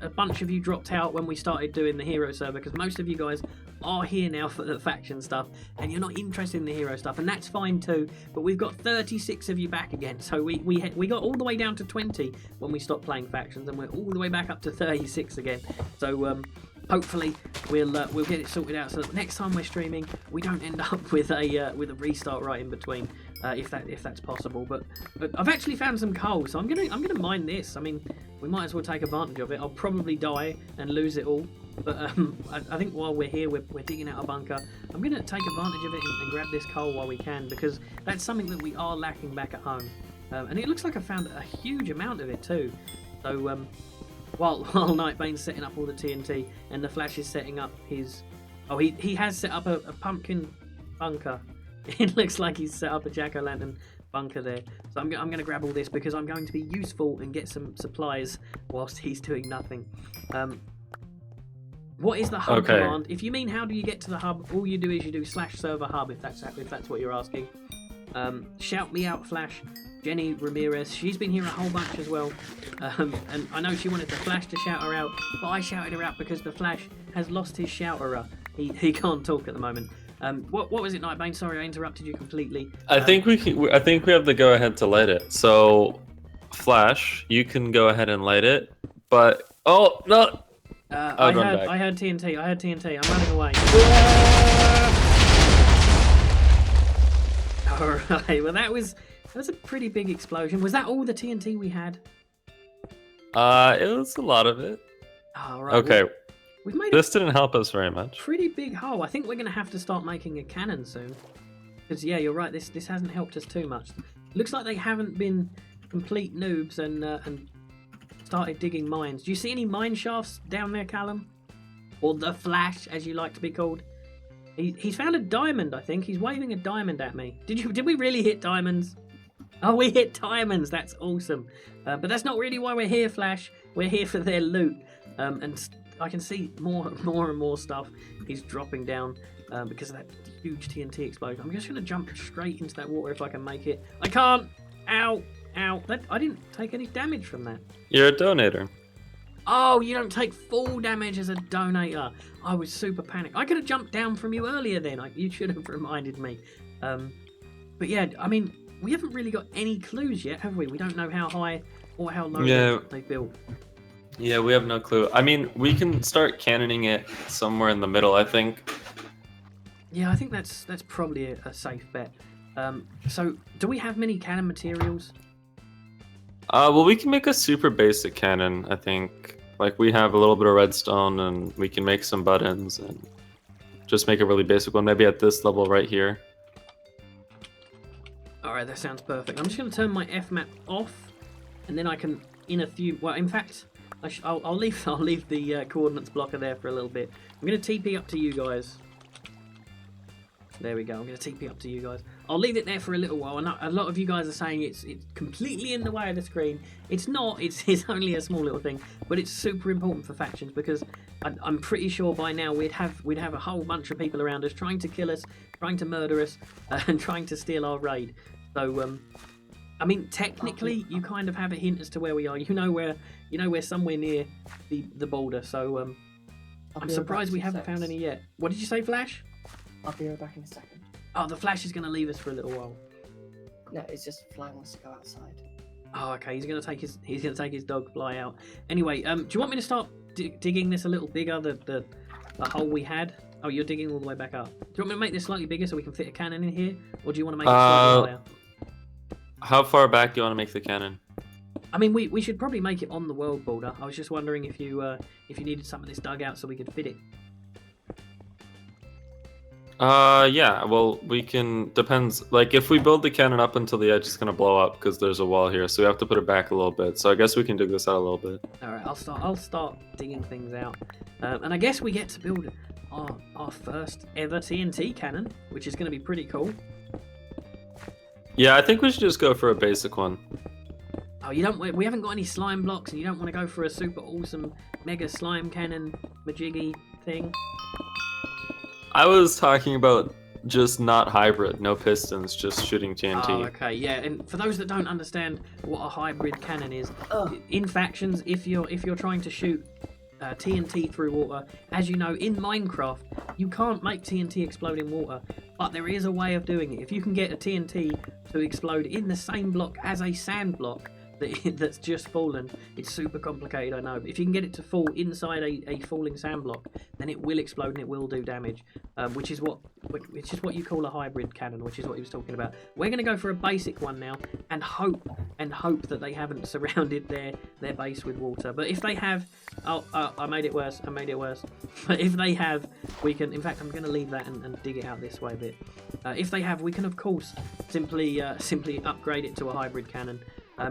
S1: a bunch of you dropped out when we started doing the hero server because most of you guys are here now for the faction stuff and you're not interested in the hero stuff, and that's fine too. But we've got 36 of you back again, so we got all the way down to 20 when we stopped playing factions, and we're all the way back up to 36 again. So hopefully we'll get it sorted out so that next time we're streaming we don't end up with a restart right in between. If that's possible, but I've actually found some coal, so I'm gonna mine this. I mean, we might as well take advantage of it. I'll probably die and lose it all, but I think while we're here, we're digging out a bunker. I'm gonna take advantage of it and grab this coal while we can, because that's something that we are lacking back at home. And it looks like I found a huge amount of it too. So while Nightbane's setting up all the TNT and the Flash is setting up his, he has set up a pumpkin bunker. It looks like he's set up a jack-o'-lantern bunker there. So I'm going to grab all this because I'm going to be useful and get some supplies whilst he's doing nothing. What is the hub
S3: Okay.
S1: command? If you mean how do you get to the hub, all you do is you do /server hub, if that's what you're asking. Shout me out, Flash. Jenny Ramirez, she's been here a whole bunch as well. And I know she wanted the Flash to shout her out, but I shouted her out because the Flash has lost his shouterer. He can't talk at the moment. What was it, Nightbane? Sorry, I interrupted you completely.
S3: I think we have the go ahead to light it. So, Flash, you can go ahead and light it. But oh no!
S1: I
S3: back.
S1: heard TNT. I'm running away. Alright, well that was a pretty big explosion. Was that all the TNT we had?
S3: It was a lot of it.
S1: Alright.
S3: Okay.
S1: We've made
S3: This didn't help us very much.
S1: a pretty big hole. I think we're gonna have to start making a cannon soon. Because yeah, you're right, this hasn't helped us too much. Looks like they haven't been complete noobs and started digging mines. Do you see any mine shafts down there, Callum? Or the Flash, as you like to be called? He's found a diamond, I think. He's waving a diamond at me. Did we really hit diamonds? Oh, we hit diamonds. That's awesome. But that's not really why we're here, Flash. We're here for their loot. And I can see more and more stuff. He's dropping down because of that huge TNT explosion. I'm just going to jump straight into that water if I can make it. I can't. Ow. Ow. I didn't take any damage from that.
S3: You're a donator.
S1: Oh, you don't take full damage as a donator. I was super panicked. I could have jumped down from you earlier then. You should have reminded me. But yeah, I mean, we haven't really got any clues yet, have we? We don't know how high or how low they built.
S3: Yeah, we have no clue. I mean, we can start cannoning it somewhere in the middle, I think.
S1: Yeah, I think that's probably a safe bet. So, do we have many cannon materials?
S3: Well, we can make a super basic cannon, I think. Like, we have a little bit of redstone, and we can make some buttons, and just make a really basic one, maybe at this level right here.
S1: Alright, that sounds perfect. I'm just going to turn my F-map off, and then I can, in a few... Well, in fact, I'll leave the coordinates blocker there for a little bit. I'm going to TP up to you guys. There we go. I'm going to TP up to you guys. I'll leave it there for a little while. I know a lot of you guys are saying it's completely in the way of the screen. It's not. It's only a small little thing, but it's super important for factions because I'm pretty sure by now we'd have a whole bunch of people around us trying to kill us, trying to murder us, and trying to steal our raid. So I mean, technically, you kind of have a hint as to where we are. You know we're somewhere near the border. So I'm surprised we haven't found any yet. What did you say, Flash?
S2: I'll be right back in a second.
S1: Oh, the Flash is going to leave us for a little while.
S2: No, it's just Fly wants to go outside.
S1: Oh, okay. He's going to take his dog Fly out. Anyway, do you want me to start digging this a little bigger? The hole we had. Oh, you're digging all the way back up. Do you want me to make this slightly bigger so we can fit a cannon in here, or do you want to make it slightly higher?
S3: How far back do you want to make the cannon?
S1: I mean, we should probably make it on the world border. I was just wondering if you needed some of this dug out so we could fit it.
S3: Yeah, well, we can, depends, like, if we build the cannon up until the edge, it's gonna blow up, because there's a wall here, so we have to put it back a little bit, so I guess we can dig this out a little bit.
S1: Alright, I'll start digging things out, and I guess we get to build our first ever TNT cannon, which is gonna be pretty cool.
S3: Yeah, I think we should just go for a basic one.
S1: Oh, we haven't got any slime blocks, and you don't want to go for a super awesome mega slime cannon majiggy thing?
S3: I was talking about just not hybrid, no pistons, just shooting TNT.
S1: Oh, okay, yeah. And for those that don't understand what a hybrid cannon is, in factions, if you're trying to shoot TNT through water, as you know, in Minecraft, you can't make TNT explode in water, but there is a way of doing it. If you can get a TNT to explode in the same block as a sand block that's just fallen, it's super complicated, I know, but if you can get it to fall inside a falling sand block, then it will explode and it will do damage, which is what you call a hybrid cannon, which is what he was talking about. We're going to go for a basic one now and hope that they haven't surrounded their base with water. But if they have, I made it worse. But if they have, we can, in fact, I'm going to leave that and dig it out this way a bit. If they have, we can of course simply upgrade it to a hybrid cannon.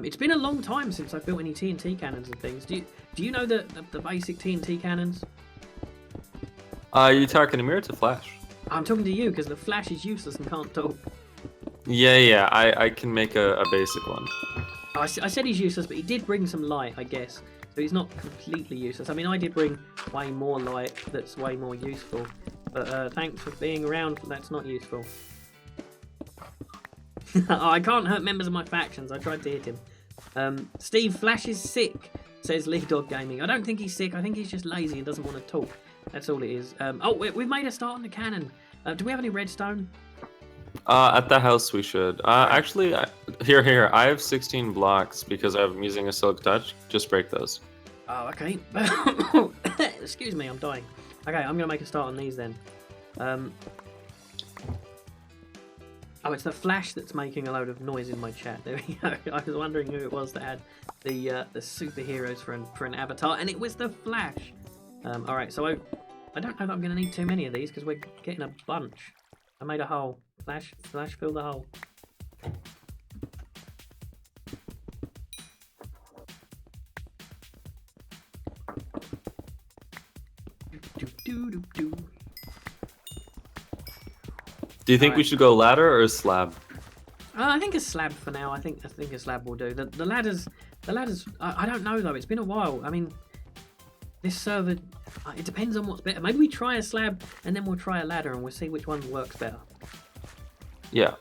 S1: It's been a long time since I've built any TNT cannons and things. Do you know the basic TNT cannons?
S3: Are you talking to me or to Flash?
S1: I'm talking to you because the Flash is useless and can't talk.
S3: Yeah, I can make a basic one.
S1: I said he's useless, but he did bring some light, I guess. So So he's not completely useless. I mean, I did bring way more light that's way more useful. But thanks for being around. That's not useful. Oh, I can't hurt members of my factions. I tried to hit him. Steve, Flash is sick, says Lee Dog Gaming. I don't think he's sick. I think he's just lazy and doesn't want to talk. That's all it is. Oh, we've made a start on the cannon. Do we have any redstone?
S3: At the house we should. Actually, here. I have 16 blocks because I'm using a silk touch. Just break those.
S1: Oh, okay. Excuse me, I'm dying. Okay, I'm gonna make a start on these then. Oh, it's the Flash that's making a load of noise in my chat. There we go. I was wondering who it was that had the superheroes for an avatar, and it was the Flash. All right, so I don't know that I'm gonna need too many of these because we're getting a bunch. I made a hole. Flash, fill the hole.
S3: Do you think we should go ladder or slab?
S1: I think a slab for now. I think a slab will do. The ladders. I don't know though. It's been a while. I mean, this server. It depends on what's better. Maybe we try a slab and then we'll try a ladder and we'll see which one works better.
S3: Yeah,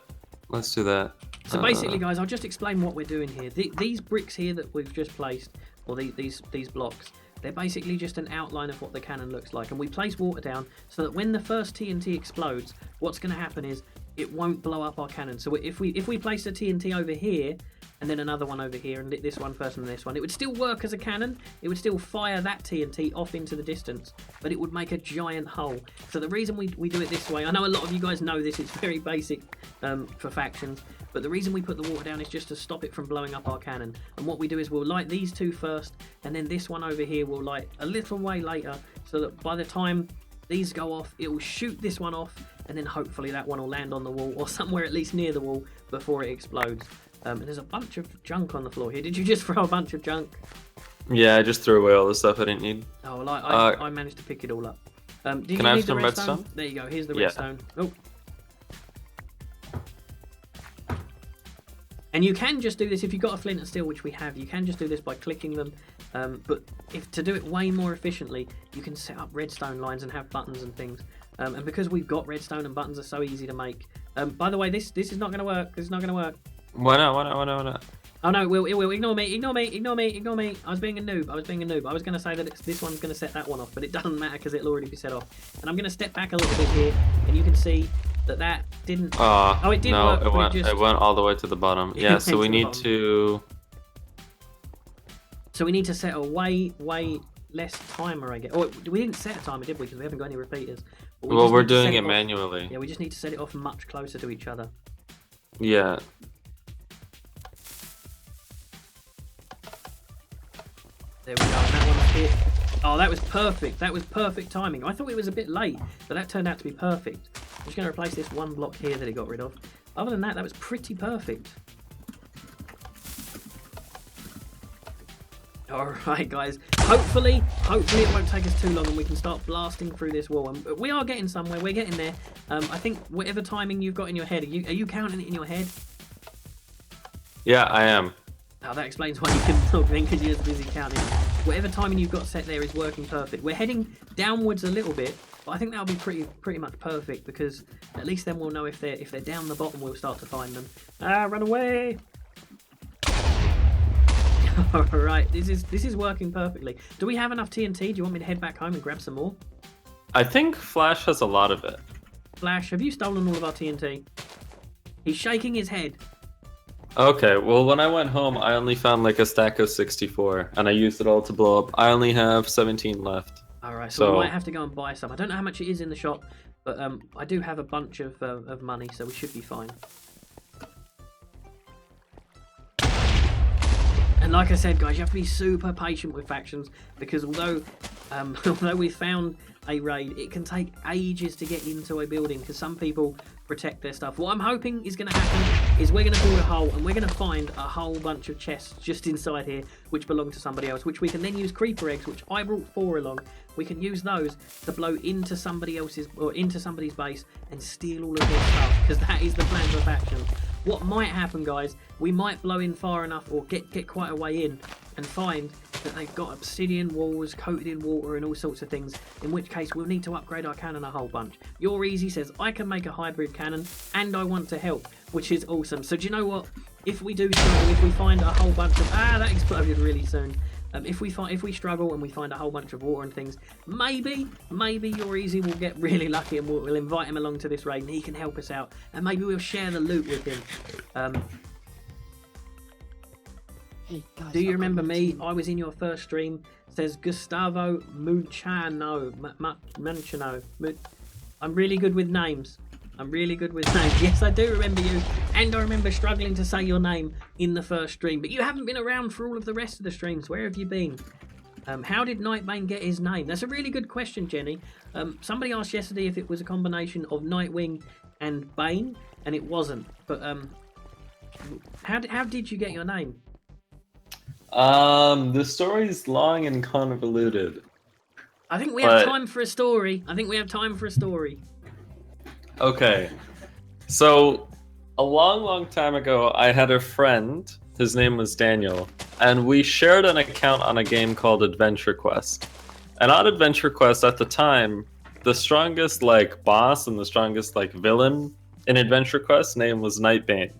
S3: let's do that.
S1: So basically, guys, I'll just explain what we're doing here. These bricks here that we've just placed, or these blocks, they're basically just an outline of what the cannon looks like. And we place water down so that when the first TNT explodes, what's going to happen is it won't blow up our cannon. So if we place a TNT over here, and then another one over here, and this one first and this one, it would still work as a cannon. It would still fire that TNT off into the distance, but it would make a giant hole. So the reason we do it this way, I know a lot of you guys know this, it's very basic for factions, but the reason we put the water down is just to stop it from blowing up our cannon. And what we do is we'll light these two first, and then this one over here we'll light a little way later, so that by the time these go off, it will shoot this one off, and then hopefully that one will land on the wall, or somewhere at least near the wall, before it explodes. And there's a bunch of junk on the floor here. Did you just throw a bunch of junk?
S3: Yeah, I just threw away all the stuff I didn't need.
S1: Oh, well, I managed to pick it all up. Did
S3: can
S1: you
S3: I
S1: need
S3: have some redstone?
S1: There you go. Here's the
S3: Yeah.
S1: redstone. Oh. And you can just do this if you've got a flint and steel, which we have. You can just do this by clicking them. But if to do it way more efficiently, you can set up redstone lines and have buttons and things. And because we've got redstone and buttons are so easy to make. By the way, this is not going to work. This is not going to work.
S3: Why not?
S1: Oh no, it will. Ignore me. I was being a noob. I was going to say that this one's going to set that one off, but it doesn't matter because it'll already be set off. And I'm going to step back a little bit here, and you can see that didn't... oh, it did
S3: no,
S1: work,
S3: it went all the way to the bottom. Yeah, so we need to...
S1: So we need to set a way less timer, I guess. Oh, we didn't set a timer, did we? Because we haven't got any repeaters.
S3: Well, we're doing it manually.
S1: Yeah, we just need to set it off much closer to each other.
S3: Yeah.
S1: There we go. That one's hit. Oh, that was perfect. That was perfect timing. I thought it was a bit late, but that turned out to be perfect. I'm just going to replace this one block here that it got rid of. Other than that, that was pretty perfect. Alright, guys. Hopefully it won't take us too long and we can start blasting through this wall. And we are getting somewhere. We're getting there. I think whatever timing you've got in your head, are you counting it in your head?
S3: Yeah, I am.
S1: Oh, that explains why you couldn't talk then, because you're busy counting. Whatever timing you've got set there is working perfect. We're heading downwards a little bit, but I think that'll be pretty much perfect, because at least then we'll know if they're down the bottom, we'll start to find them. Run away! Alright, this is working perfectly. Do we have enough TNT? Do you want me to head back home and grab some more?
S3: I think Flash has a lot of it.
S1: Flash, have you stolen all of our TNT? He's shaking his head.
S3: Okay, well, when I went home, I only found like a stack of 64, and I used it all to blow up. I only have 17 left.
S1: Alright, so we might have to go and buy some. I don't know how much it is in the shop, but I do have a bunch of money, so we should be fine. And like I said, guys, you have to be super patient with factions, because although we found a raid, it can take ages to get into a building, because some people protect their stuff. What I'm hoping is going to happen is we're going to build a hole, and we're going to find a whole bunch of chests just inside here, which belong to somebody else, which we can then use creeper eggs, which I brought 4 along. We can use those to blow into somebody else's, or into somebody's base, and steal all of their stuff, because that is the plan for factions. What might happen, guys, we might blow in far enough, or get quite a way in, and find that they've got obsidian walls coated in water and all sorts of things, in which case we'll need to upgrade our cannon a whole bunch. Your Easy says, I can make a hybrid cannon and I want to help, which is awesome. So do you know what? If we do struggle, if we find a whole bunch of... that exploded really soon. If we struggle and we find a whole bunch of water and things, maybe Your Easy will get really lucky and we'll invite him along to this raid and he can help us out. And maybe we'll share the loot with him.
S2: Hey, guys,
S1: Do you remember me? I was in your first stream. Says Gustavo Muchano. Manchano. I'm really good with names. Yes, I do remember you. And I remember struggling to say your name in the first stream. But you haven't been around for all of the rest of the streams. Where have you been? How did Nightbane get his name? That's a really good question, Jenny. Somebody asked yesterday if it was a combination of Nightwing and Bane. And it wasn't. But how did you get your name?
S3: The story's long and convoluted.
S1: I think we have time for a story.
S3: Okay. So, a long time ago, I had a friend. His name was Daniel. And we shared an account on a game called Adventure Quest. And on Adventure Quest, at the time, the strongest, boss and the strongest, villain in Adventure Quest name was Nightbane.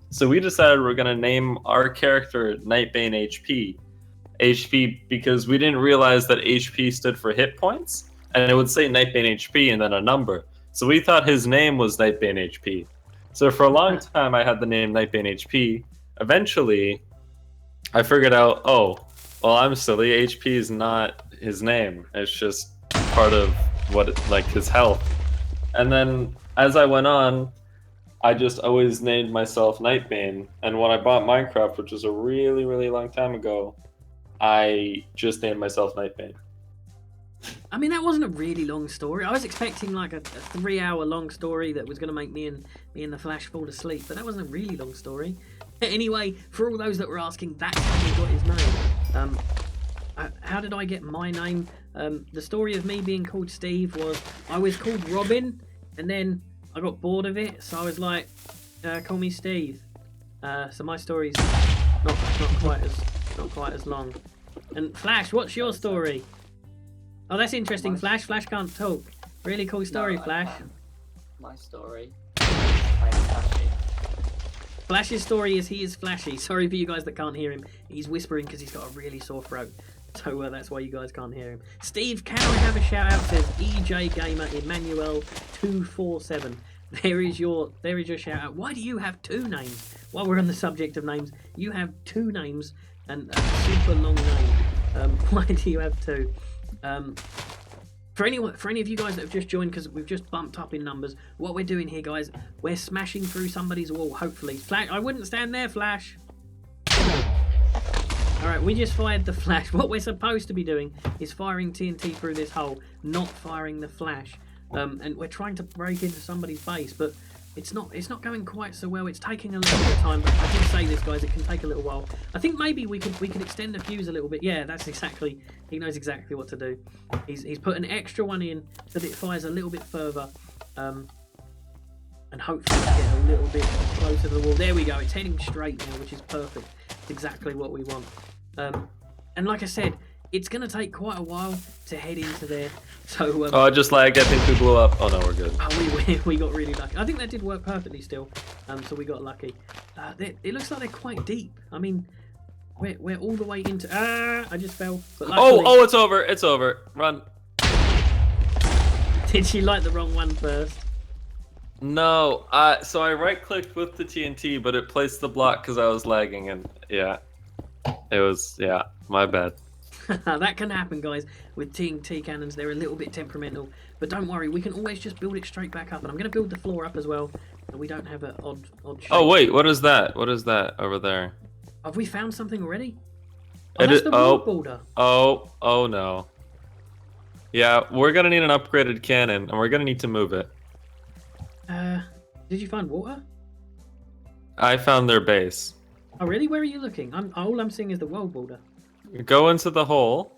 S3: So we decided we're going to name our character Nightbane HP. HP because we didn't realize that HP stood for hit points, and it would say Nightbane HP and then a number. So we thought his name was Nightbane HP. So for a long time, I had the name Nightbane HP. Eventually, I figured out, I'm silly. HP is not his name. It's just part of his health. And then as I went on, I just always named myself Nightbane. And when I bought Minecraft, which was a really, really long time ago, I just named myself Nightbane.
S1: I mean, that wasn't a really long story. I was expecting a 3-hour long story that was going to make me and the Flash fall asleep, but that wasn't a really long story. Anyway, for all those that were asking, that's how he got his name. How did I get my name? The story of me being called Steve was I was called Robin, and then I got bored of it, so I was like, call me Steve. So my story's not quite as long. And Flash, what's your story? Oh, that's interesting. Flash can't talk. Really cool story,
S2: No,
S1: Flash.
S2: My story. I'm flashy.
S1: Flash's story is he is flashy. Sorry for you guys that can't hear him. He's whispering because he's got a really sore throat. So that's why you guys can't hear him. Steve, can I have a shout out? Says EJ Gamer Emmanuel 247. There is your shout out. Why do you have 2 names? While we're on the subject of names, you have 2 names and a super long name. Why do you have 2? For any of you guys that have just joined, because we've just bumped up in numbers, what we're doing here, guys, we're smashing through somebody's wall, hopefully. Flash, I wouldn't stand there, Flash. Alright, we just fired the Flash. What we're supposed to be doing is firing TNT through this hole, not firing the Flash. And we're trying to break into somebody's base, but it's not going quite so well. It's taking a little bit of time. But I did say this, guys, it can take a little while. I think maybe we could extend the fuse a little bit. Yeah, that's exactly. He knows exactly what to do. He's put an extra one in so that it fires a little bit further, and hopefully get a little bit closer to the wall. There we go. It's heading straight now, which is perfect. It's exactly what we want. And like I said, it's going to take quite a while to head into there. So,
S3: I just lagged. I think we blew up. Oh no, we're good.
S1: Oh, we got really lucky. I think that did work perfectly still. So we got lucky. It looks like they're quite deep. I mean, we're all the way into. I just fell. But luckily...
S3: Oh, it's over. It's over. Run.
S1: Did she light the wrong one first?
S3: No. So I right-clicked with the TNT, but it placed the block because I was lagging, and yeah, it was my bad.
S1: That can happen, guys, with TNT cannons. They're a little bit temperamental, but don't worry, we can always just build it straight back up. And I'm going to build the floor up as well, so we don't have an odd shape.
S3: Oh wait, what is that? What is that over there?
S1: Have we found something already? Oh, that's the wall border.
S3: Oh no. Yeah, we're gonna need an upgraded cannon, and we're gonna need to move it.
S1: Did you find water?
S3: I found their base.
S1: Oh really? Where are you looking? All I'm seeing is the world border.
S3: Go into the hole.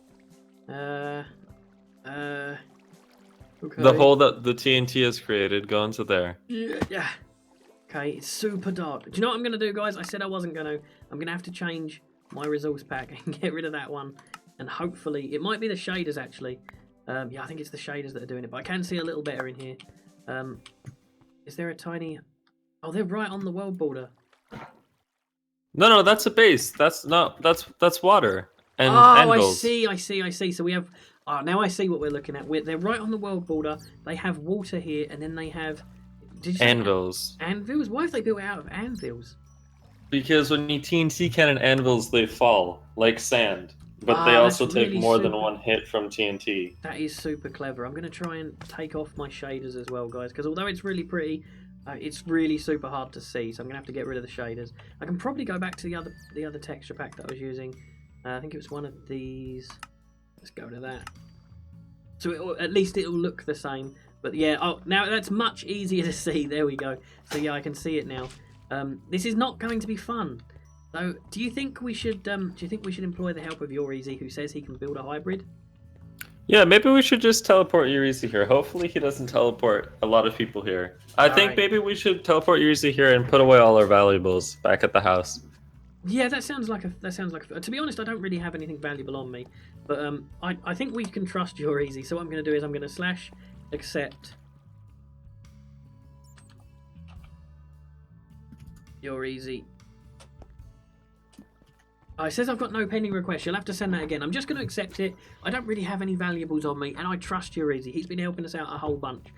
S1: Okay.
S3: The hole that the TNT has created. Go into there.
S1: Yeah. Okay, it's super dark. Do you know what I'm going to do, guys? I said I wasn't going to. I'm going to have to change my resource pack and get rid of that one. And hopefully, it might be the shaders actually. Yeah, I think it's the shaders that are doing it, but I can see a little better in here. Is there a tiny... Oh, they're right on the world border.
S3: No, that's a base. That's water and
S1: oh,
S3: anvils.
S1: I see. So we have... Oh, now I see what we're looking at. They're right on the world border. They have water here, and then they have... Did you say
S3: Anvils.
S1: Anvils? Why have they built it out of anvils?
S3: Because when you TNT cannon anvils, they fall like sand. But they also take
S1: really
S3: more than one hit from TNT.
S1: That is super clever. I'm going to try and take off my shaders as well, guys, because although it's really pretty, it's really super hard to see, so I'm going to have to get rid of the shaders. I can probably go back to the other texture pack that I was using. I think it was one of these. Let's go to that. So at least it'll look the same. But yeah, oh, now that's much easier to see. There we go. So yeah, I can see it now. This is not going to be fun. So, do you think we should employ the help of Yoreezy, who says he can build a hybrid?
S3: Yeah, maybe we should just teleport Yoreezy here. Hopefully he doesn't teleport a lot of people here. I think maybe we should teleport Yoreezy here and put away all our valuables back at the house.
S1: Yeah, that sounds like a. To be honest, I don't really have anything valuable on me, but I think we can trust Yoreezy. So what I'm going to do is I'm going to / accept Yoreezy. Oh, it says I've got no pending request. You'll have to send that again. I'm just going to accept it. I don't really have any valuables on me, and I trust Yoreezy. He's been helping us out a whole bunch.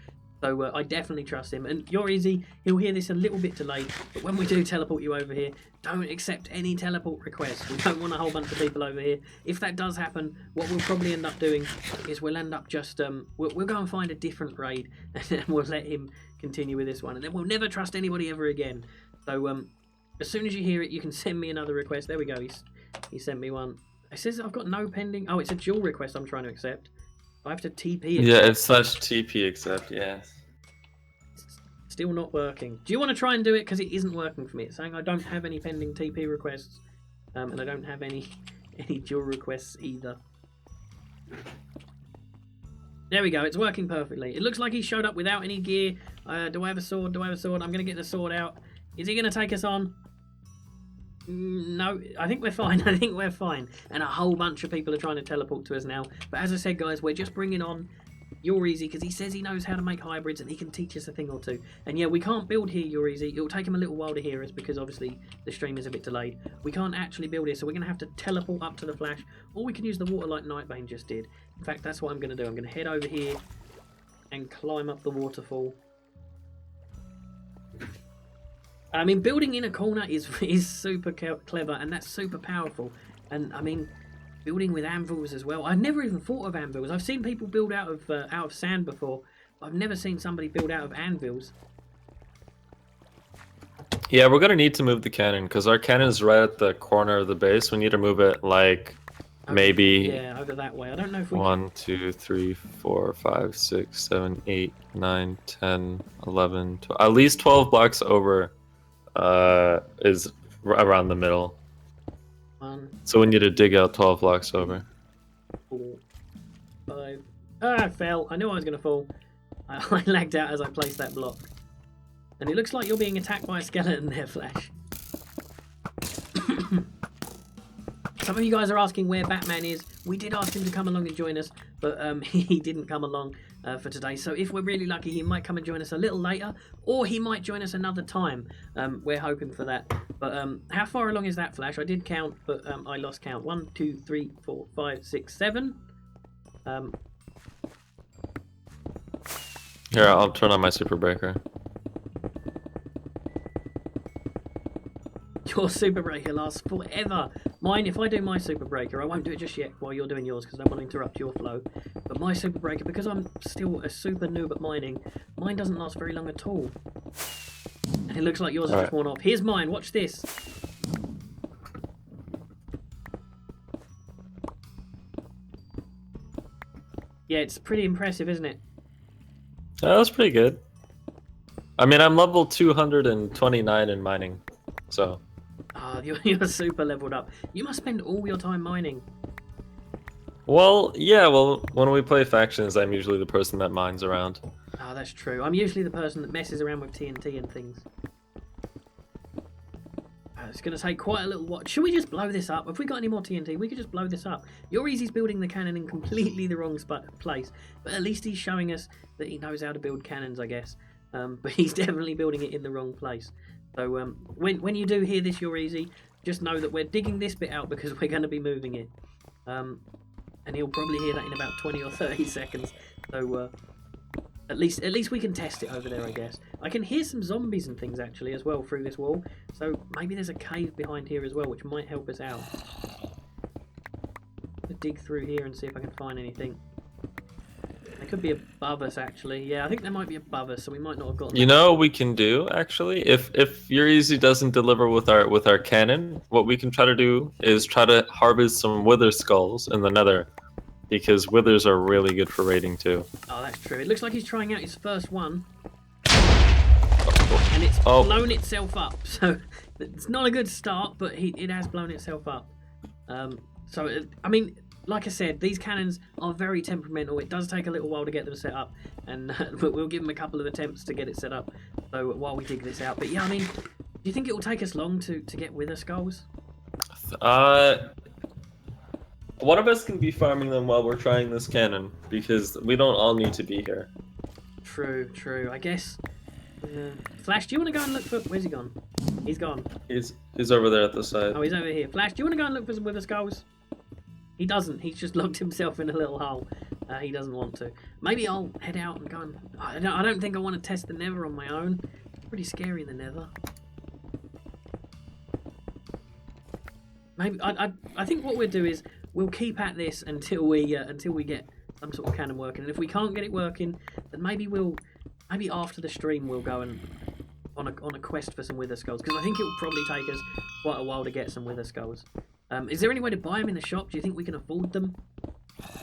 S1: So I definitely trust him. And Yoreezy, he'll hear this a little bit delayed, but when we do teleport you over here, don't accept any teleport requests. We don't want a whole bunch of people over here. If that does happen, what we'll probably end up doing is we'll end up just... we'll go and find a different raid, and then we'll let him continue with this one. And then we'll never trust anybody ever again. So... as soon as you hear it, you can send me another request. There we go. He sent me one. It says I've got no pending. Oh, it's a dual request I'm trying to accept. I have to TP it.
S3: Yeah, it's /TP accept, yeah.
S1: Still not working. Do you want to try and do it? Because it isn't working for me. It's saying I don't have any pending TP requests. And I don't have any dual requests either. There we go. It's working perfectly. It looks like he showed up without any gear. Do I have a sword? Do I have a sword? I'm going to get the sword out. Is he going to take us on? No, I think we're fine. I think we're fine. And a whole bunch of people are trying to teleport to us now. But as I said, guys, we're just bringing on Yoreezy because he says he knows how to make hybrids and he can teach us a thing or two. And yeah, we can't build here, Yoreezy. It'll take him a little while to hear us because obviously the stream is a bit delayed. We can't actually build here, so we're going to have to teleport up to the Flash. Or we can use the water like Nightbane just did. In fact, that's what I'm going to do. I'm going to head over here and climb up the waterfall. I mean, building in a corner is super clever, and that's super powerful. And I mean, building with anvils as well. I've never even thought of anvils. I've seen people build out of sand before, but I've never seen somebody build out of anvils.
S3: Yeah, we're gonna need to move the cannon because our cannon is right at the corner of the base. We need to move it like maybe
S1: over that way. I don't know if we
S3: 1, 2, 3, 4, 5, 6, 7, 8, 9, 10, 11, 12, at least 12 blocks over. Is around the middle.
S1: 1,
S3: so we need to dig out 12 blocks over.
S1: 4, 5. Ah, I fell. I knew I was going to fall. I lagged out as I placed that block. And it looks like you're being attacked by a skeleton there, Flash. Some of you guys are asking where Batman is. We did ask him to come along and join us, but he didn't come along for today. So if we're really lucky, he might come and join us a little later, or he might join us another time. We're hoping for that. But how far along is that, Flash? I did count, but I lost count. 1, 2, 3, 4, 5, 6, 7.
S3: Here, I'll turn on my super breaker.
S1: Your super breaker lasts forever. Mine, if I do my super breaker, I won't do it just yet while you're doing yours because I don't want to interrupt your flow. But my super breaker, because I'm still a super noob at mining, mine doesn't last very long at all. And it looks like yours is just worn off. Here's mine. Watch this. Yeah, it's pretty impressive, isn't it?
S3: That was pretty good. I mean, I'm level 229 in mining, so...
S1: You're super leveled up. You must spend all your time mining.
S3: Well, yeah, when we play factions, I'm usually the person that mines around.
S1: Oh, that's true. I'm usually the person that messes around with TNT and things. It's going to take quite a little while. Should we just blow this up? Have we got any more TNT? We could just blow this up. Your Easy's building the cannon in completely the wrong place, but at least he's showing us that he knows how to build cannons, I guess. But he's definitely building it in the wrong place. So when you do hear this, Your Easy, just know that we're digging this bit out because we're going to be moving it. And he'll probably hear that in about 20 or 30 seconds. So at least we can test it over there, I guess. I can hear some zombies and things actually as well through this wall. So maybe there's a cave behind here as well, which might help us out. I'll dig through here and see if I can find anything. They could be above us actually. Yeah, I think they might be above us, so we might not have gotten.
S3: You know what we can do actually? If Your Easy doesn't deliver with our cannon, what we can try to do is try to harvest some wither skulls in the nether. Because withers are really good for raiding too.
S1: Oh, that's true. It looks like he's trying out his first one. And it's blown itself up. So it's not a good start, but it has blown itself up. I mean, like I said, these cannons are very temperamental. It does take a little while to get them set up. And we'll give them a couple of attempts to get it set up. So while we dig this out. But yeah, I mean, do you think it will take us long to get wither skulls?
S3: One of us can be farming them while we're trying this cannon, because we don't all need to be here.
S1: True. I guess. Flash, do you want to go and look for? Where's he gone? He's gone.
S3: He's over there at the side.
S1: Oh, he's over here. Flash, do you want to go and look for some wither skulls? He doesn't. He's just locked himself in a little hole. He doesn't want to. Maybe I'll head out and go and. I don't think I want to test the nether on my own. It's pretty scary in the nether. Maybe I think what we'll do is we'll keep at this until we get some sort of cannon working. And if we can't get it working, then maybe after the stream we'll go and on a quest for some wither skulls, because I think it will probably take us quite a while to get some wither skulls. Is there any way to buy them in the shop? Do you think we can afford them?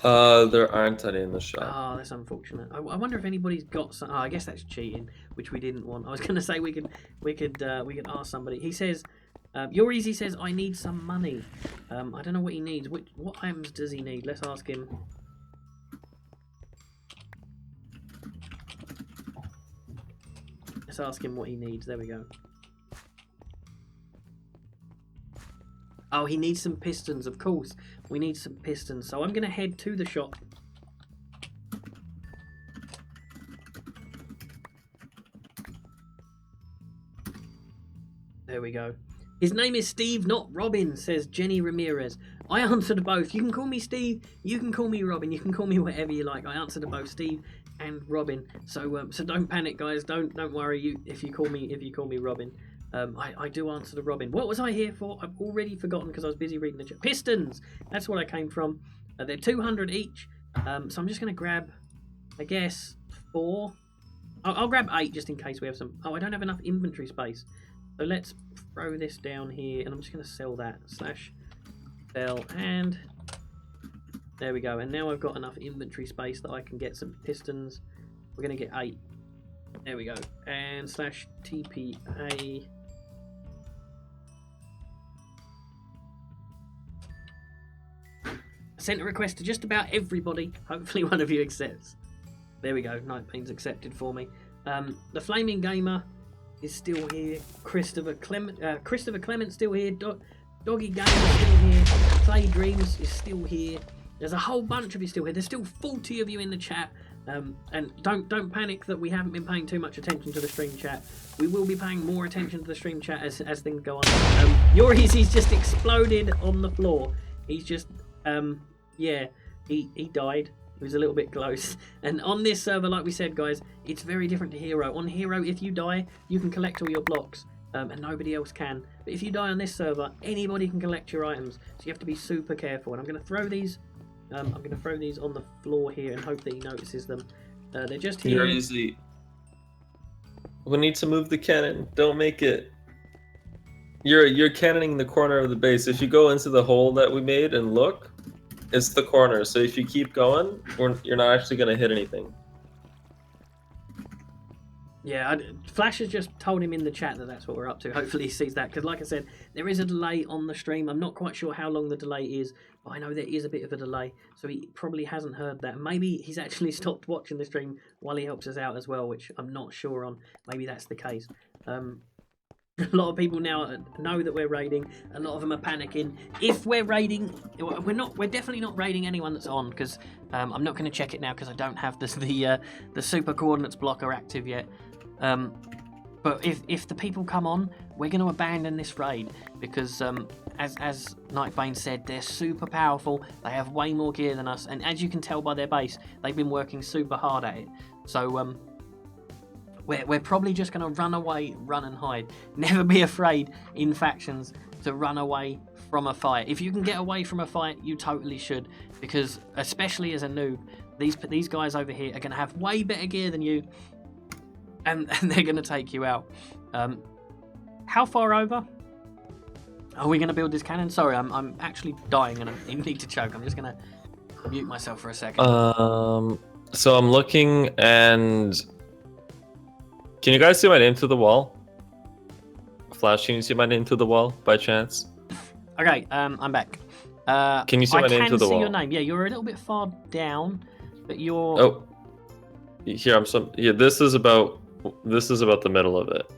S3: There aren't any in the shop.
S1: Oh, that's unfortunate. I wonder if anybody's got some. Oh, I guess that's cheating, which we didn't want. I was going to say we could ask somebody. He says. Your Easy says, I need some money. I don't know what he needs. What items does he need? Let's ask him. Let's ask him what he needs. There we go. Oh, he needs some pistons, of course. We need some pistons. So I'm going to head to the shop. There we go. His name is Steve, not Robin, says Jenny Ramirez. I answer to both. You can call me Steve, you can call me Robin, you can call me whatever you like. I answer to both Steve and Robin. So don't panic, guys. Don't worry if you call me Robin. I do answer to Robin. What was I here for? I've already forgotten because I was busy reading the chat. Pistons. That's what I came from. They're 200 each. So I'm just going to grab, I guess, 4. I'll grab 8 just in case we have some. Oh, I don't have enough inventory space. So let's throw this down here, and I'm just going to sell that. /sell, and there we go. And now I've got enough inventory space that I can get some pistons. We're going to get 8. There we go. And /TPA. Sent a request to just about everybody. Hopefully one of you accepts. There we go. Night Pain's accepted for me. The Flaming Gamer is still here. Christopher Clement's still here. Doggy Game is still here. Play Dreams is still here. There's a whole bunch of you still here. There's still 40 of you in the chat. And don't panic that we haven't been paying too much attention to the stream chat. We will be paying more attention to the stream chat as things go on. Your Easy's just exploded on the floor. He's just yeah, he died. It was a little bit close. And on this server, like we said, guys, it's very different to Hero. On Hero, if you die, you can collect all your blocks, and nobody else can. But if you die on this server, anybody can collect your items. So you have to be super careful. And I'm going to throw these. I'm going to throw these on the floor here and hope that he notices them. They're just here.
S3: You're easy. We need to move the cannon. Don't make it. You're cannoning the corner of the base. If you go into the hole that we made and look, it's the corner. So if you keep going, you're not actually going to hit anything.
S1: Yeah, Flash has just told him in the chat that that's what we're up to. Hopefully he sees that, because like I said, there is a delay on the stream. I'm not quite sure how long the delay is, but I know there is a bit of a delay, so he probably hasn't heard that. Maybe he's actually stopped watching the stream while he helps us out as well, which I'm not sure on. Maybe that's the case. A lot of people now know that we're raiding. A lot of them are panicking. If we're raiding, we're not. We're definitely not raiding anyone that's on, because I'm not going to check it now because I don't have the super coordinates blocker active yet. But if the people come on, we're going to abandon this raid because as Nightbane said, they're super powerful. They have way more gear than us, and as you can tell by their base, they've been working super hard at it. So we're probably just going to run away, run and hide. Never be afraid in factions to run away from a fight. If you can get away from a fight, you totally should, because especially as a noob, these guys over here are going to have way better gear than you, and they're going to take you out. How far over are we going to build this cannon? Sorry, I'm actually dying and I need to choke. I'm just going to mute myself for a second.
S3: So I'm looking, and can you guys see my name through the wall? Flash, can you see my name through the wall by chance?
S1: Okay, I'm back.
S3: Can you see my name through the wall?
S1: I can see your name. Yeah, you're a little bit far down, but you're.
S3: Oh, here Yeah, this is about the middle of it.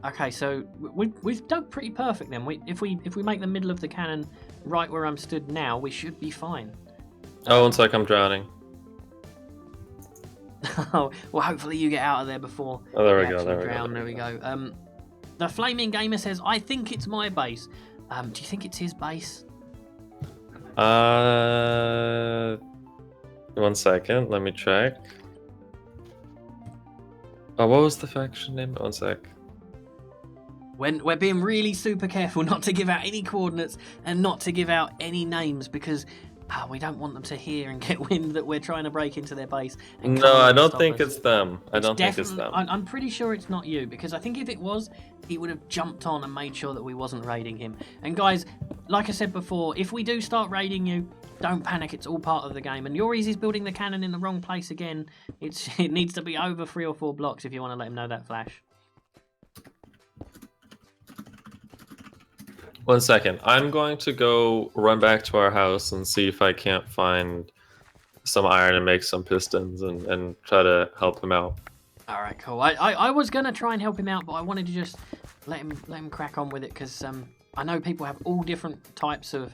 S1: Okay, so we've dug pretty perfect then. If we make the middle of the cannon right where I'm stood now, we should be fine.
S3: Oh, one sec, I'm drowning.
S1: Oh, well, hopefully you get out of there before.
S3: Oh, there we
S1: you
S3: go. There
S1: we go. The Flaming Gamer says, "I think it's my base." Do you think it's his base?
S3: 1 second, let me check. Oh, what was the faction name? 1 sec.
S1: When we're being really super careful not to give out any coordinates and not to give out any names, because we don't want them to hear and get wind that we're trying to break into their base.
S3: No, I don't think it's them. I don't think it's them.
S1: I'm pretty sure it's not you, because I think if it was, he would have jumped on and made sure that we wasn't raiding him. And guys, like I said before, if we do start raiding you, don't panic, it's all part of the game. And Yoris building the cannon in the wrong place again. It needs to be over 3 or 4 blocks if you want to let him know that, Flash.
S3: 1 second. I'm going to go run back to our house and see if I can't find some iron and make some pistons and try to help him out.
S1: All right, cool. I was going to try and help him out, but I wanted to just let him crack on with it, because I know people have all different types of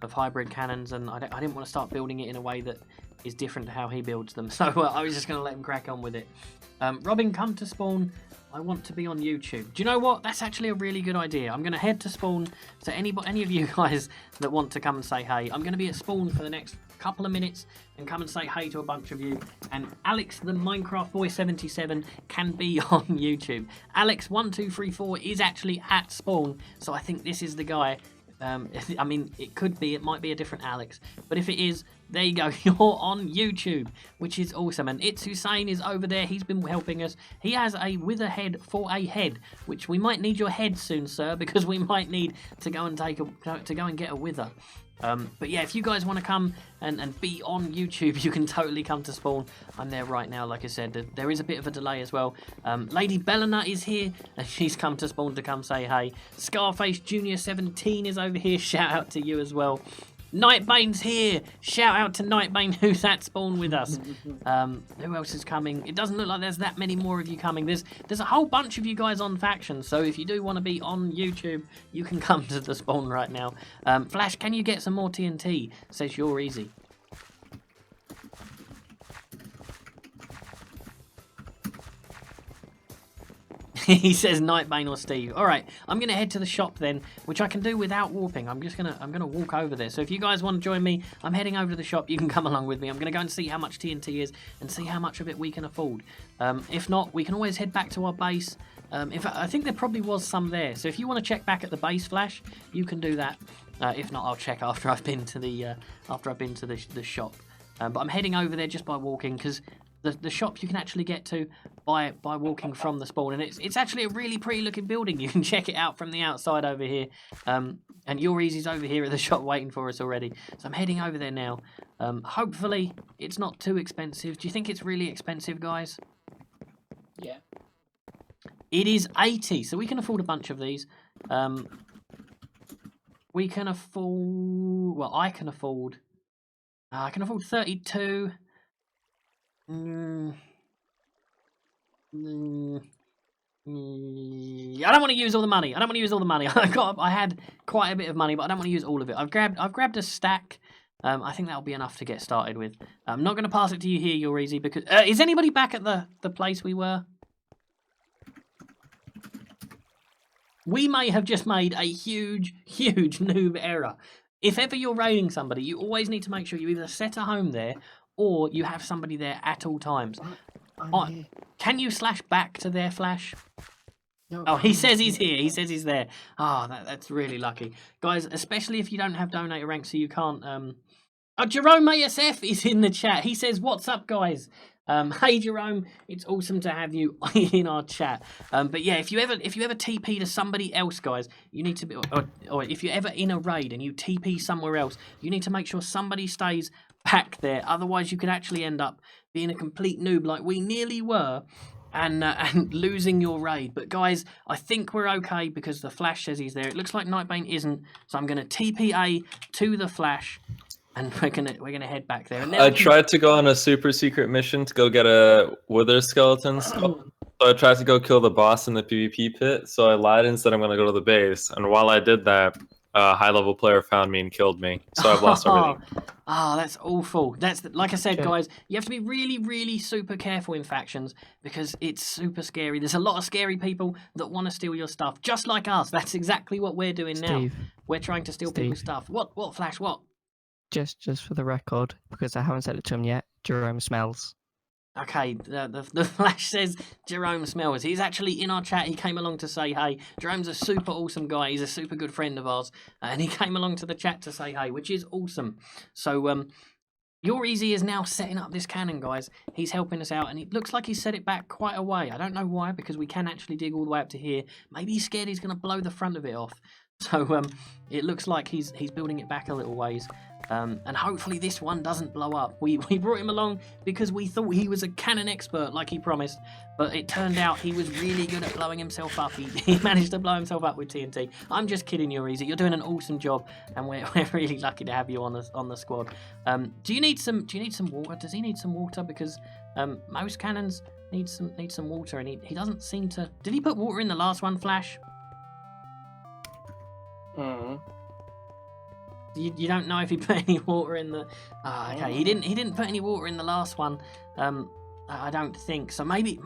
S1: hybrid cannons, and I didn't want to start building it in a way that is different to how he builds them. So I was just going to let him crack on with it. Robin, come to spawn. I want to be on YouTube. Do you know what? That's actually a really good idea. I'm going to head to spawn. So any of you guys that want to come and say hey, I'm going to be at spawn for the next couple of minutes and come and say hey to a bunch of you. And Alex, the Minecraft Boy 77, can be on YouTube. Alex1234 is actually at spawn, so I think this is the guy. I mean, it might be a different Alex, but if it is, there you go, you're on YouTube, which is awesome. And It's Hussein is over there, he's been helping us. He has a wither head for a head, which we might need your head soon, sir, because we might need to go and get a wither. But yeah, if you guys want to come and be on YouTube, you can totally come to spawn. I'm there right now, like I said. There is a bit of a delay as well. Lady Belena is here, and she's come to spawn to come say hey. Scarface Junior 17 is over here. Shout out to you as well. Nightbane's here. Shout out to Nightbane, who's at spawn with us. Who else is coming? It doesn't look like there's that many more of you coming. There's a whole bunch of you guys on factions, so if you do want to be on YouTube, you can come to the spawn right now. Flash, can you get some more TNT? Says you're easy. He says Nightbane or Steve. All right, I'm gonna head to the shop then, which I can do without warping. I'm gonna walk over there. So if you guys want to join me, I'm heading over to the shop. You can come along with me. I'm gonna go and see how much TNT is and see how much of it we can afford. If not, we can always head back to our base. In fact, I think there probably was some there. So if you want to check back at the base, Flash, you can do that. If not, I'll check after I've been to the shop. But I'm heading over there just by walking, because the shop you can actually get to by walking from the spawn, and it's actually a really pretty looking building. You can check it out from the outside over here. And Yoris over here at the shop waiting for us already. So I'm heading over there now. Hopefully it's not too expensive. Do you think it's really expensive, guys?
S2: Yeah.
S1: It is 80, so we can afford a bunch of these. We can afford... Well, I can afford 32. I don't want to use all the money. I had quite a bit of money, but I don't want to use all of it. I've grabbed a stack. I think that'll be enough to get started with. I'm not going to pass it to you here, you're easy, because is anybody back at the place we were? We may have just made a huge noob error. If ever you're raiding somebody, you always need to make sure you either set a home there or you have somebody there at all times. Can you slash back to their flash?
S4: No,
S1: Oh, he says he's here. He says he's there. Oh, that's really lucky. Guys, especially if you don't have donator rank, so you can't... Oh, Jerome ASF is in the chat. He says, what's up, guys? Hey, Jerome, it's awesome to have you in our chat. But yeah, if you ever TP to somebody else, guys, you need to be... Or if you're ever in a raid and you TP somewhere else, you need to make sure somebody stays back there. Otherwise, you could actually end up being a complete noob like we nearly were and losing your raid. But guys, I think we're okay because the Flash says he's there. It looks like Nightbane isn't, so I'm going to TPA to the Flash and we're gonna head back there. And
S3: I tried to go on a super secret mission to go get a wither skeleton. So I tried to go kill the boss in the PvP pit. So I lied and said I'm gonna go to the base. And while I did that, a high-level player found me and killed me. So I've lost everything.
S1: Oh, that's awful. Like I said, guys, you have to be really super careful in factions because it's super scary. There's a lot of scary people that want to steal your stuff, just like us. That's exactly what we're doing now. We're trying to steal people's stuff. What, Flash, what?
S4: Just for the record, because I haven't said it to him yet, Jerome smells.
S1: Okay, the Flash says Jerome smells. He's actually in our chat. He came along to say hey. Jerome's a super awesome guy. He's a super good friend of ours. And he came along to the chat to say hey, which is awesome. So, Your Easy is now setting up this cannon, guys. He's helping us out, and it looks like he's set it back quite a way. I don't know why, because we can actually dig all the way up to here. Maybe he's scared he's going to blow the front of it off. So, it looks like he's building it back a little ways. And hopefully this one doesn't blow up. We brought him along because we thought he was a cannon expert like he promised, but it turned out he was really good at blowing himself up. He managed to blow himself up with TNT. I'm just kidding, You're Easy. You're doing an awesome job, and we're really lucky to have you on the squad. Do you need some water? Does he need some water? Because most cannons need some water, and he doesn't seem to. Did he put water in the last one, Flash? You don't know if he put any water in the... Oh, okay, he didn't put any water in the last one. I don't think. So maybe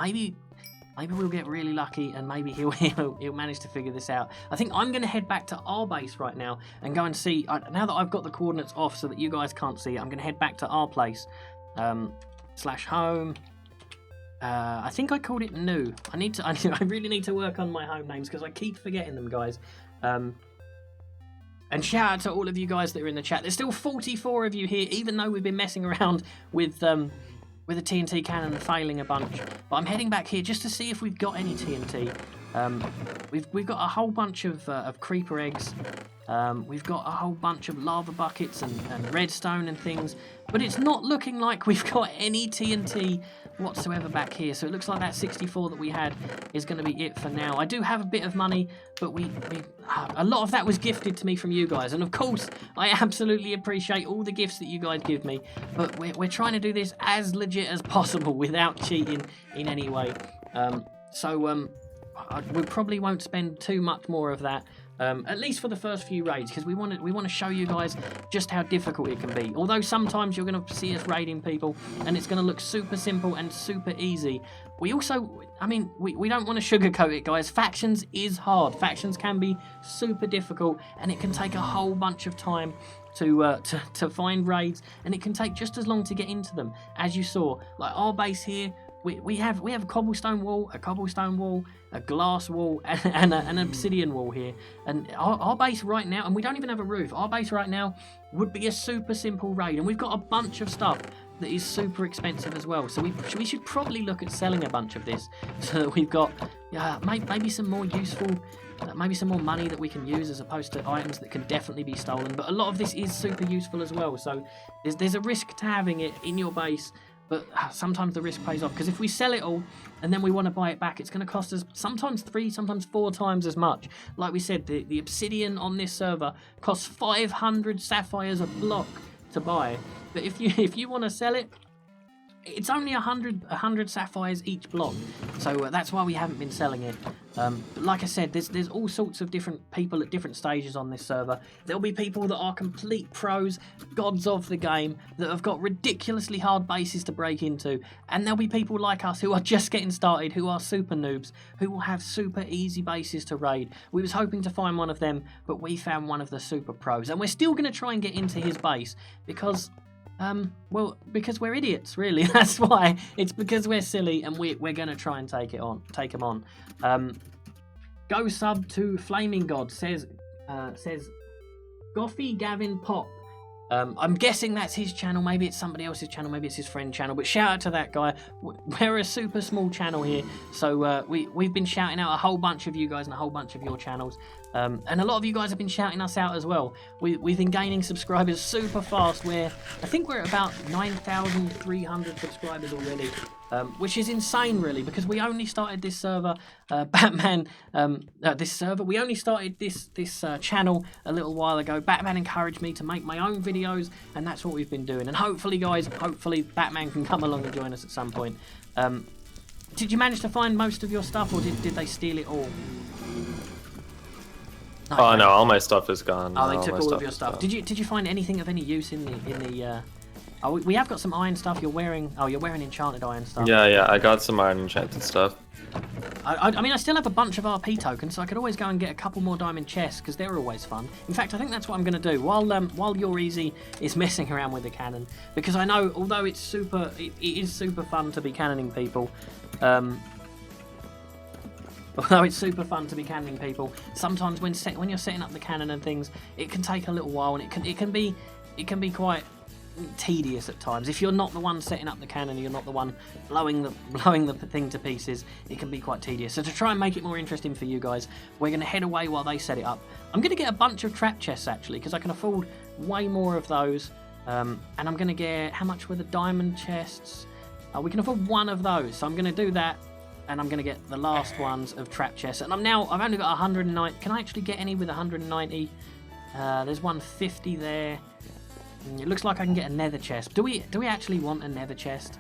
S1: we'll get really lucky and maybe he'll manage to figure this out. I think I'm going to head back to our base right now and go and see... Now that I've got the coordinates off so that you guys can't see it, I'm going to head back to our place. /home. I think I called it new. I really need to work on my home names because I keep forgetting them, guys. And shout out to all of you guys that are in the chat. There's still 44 of you here, even though we've been messing around with the TNT cannon and failing a bunch. But I'm heading back here just to see if we've got any TNT. We've got a whole bunch of creeper eggs. We've got a whole bunch of lava buckets and redstone and things. But it's not looking like we've got any TNT whatsoever back here. So it looks like that 64 that we had is going to be it for now. I do have a bit of money, but a lot of that was gifted to me from you guys. And of course, I absolutely appreciate all the gifts that you guys give me. But we're trying to do this as legit as possible without cheating in any way. We probably won't spend too much more of that. At least for the first few raids, because we want to show you guys just how difficult it can be. Although sometimes you're going to see us raiding people, and it's going to look super simple and super easy. We also, we don't want to sugarcoat it, guys. Factions is hard. Factions can be super difficult, and it can take a whole bunch of time to find raids, and it can take just as long to get into them. As you saw, like our base here. We have a cobblestone wall, a glass wall, and an obsidian wall here. And our base right now, and we don't even have a roof, our base right now would be a super simple raid. And we've got a bunch of stuff that is super expensive as well. So we should probably look at selling a bunch of this so that we've got maybe some more useful, maybe some more money that we can use as opposed to items that can definitely be stolen. But a lot of this is super useful as well. So there's a risk to having it in your base. But sometimes the risk pays off, because if we sell it all and then we want to buy it back, it's going to cost us sometimes 3, sometimes 4 times as much. Like we said, the obsidian on this server costs 500 sapphires a block to buy. But if you want to sell it, it's only 100 sapphires each block, so that's why we haven't been selling it. But like I said, there's all sorts of different people at different stages on this server. There'll be people that are complete pros, gods of the game, that have got ridiculously hard bases to break into, and there'll be people like us who are just getting started, who are super noobs, who will have super easy bases to raid. We was hoping to find one of them, but we found one of the super pros, and we're still going to try and get into his base because because we're idiots, really. That's why. It's because we're silly, and we're going to try and take him on. Go sub to Flaming God, says Goffy Gavin Pop. I'm guessing that's his channel. Maybe it's somebody else's channel. Maybe it's his friend's channel. But shout out to that guy. We're a super small channel here, so we've been shouting out a whole bunch of you guys and a whole bunch of your channels. And a lot of you guys have been shouting us out as well. We've been gaining subscribers super fast. I think we're at about 9,300 subscribers already, which is insane, really, because we only started this server, we only started this channel a little while ago. Batman encouraged me to make my own videos, and that's what we've been doing. And hopefully, guys, Batman can come along and join us at some point. Did you manage to find most of your stuff, or did they steal it all?
S3: Oh no, all my stuff is gone.
S1: Oh, they took all of your stuff. Did you find anything of any use in the? Oh, we have got some iron stuff. You're wearing enchanted iron stuff.
S3: Yeah, I got some iron enchanted stuff.
S1: I mean, I still have a bunch of RP tokens, so I could always go and get a couple more diamond chests because they're always fun. In fact, I think that's what I'm going to do while You're Easy is messing around with the cannon, because I know although it is super fun to be cannoning people. Although it's super fun to be cannoning people, sometimes when you're setting up the cannon and things, it can take a little while, and it can be quite tedious at times. If you're not the one setting up the cannon, you're not the one blowing the thing to pieces, it can be quite tedious. So to try and make it more interesting for you guys, we're going to head away while they set it up. I'm going to get a bunch of trap chests actually, because I can afford way more of those. And I'm going to get, how much were the diamond chests? We can afford one of those, so I'm going to do that. And I'm going to get the last ones of trap chests. And I've only got 190. Can I actually get any with 190? There's 150 there. It looks like I can get a nether chest. Do we actually want a nether chest?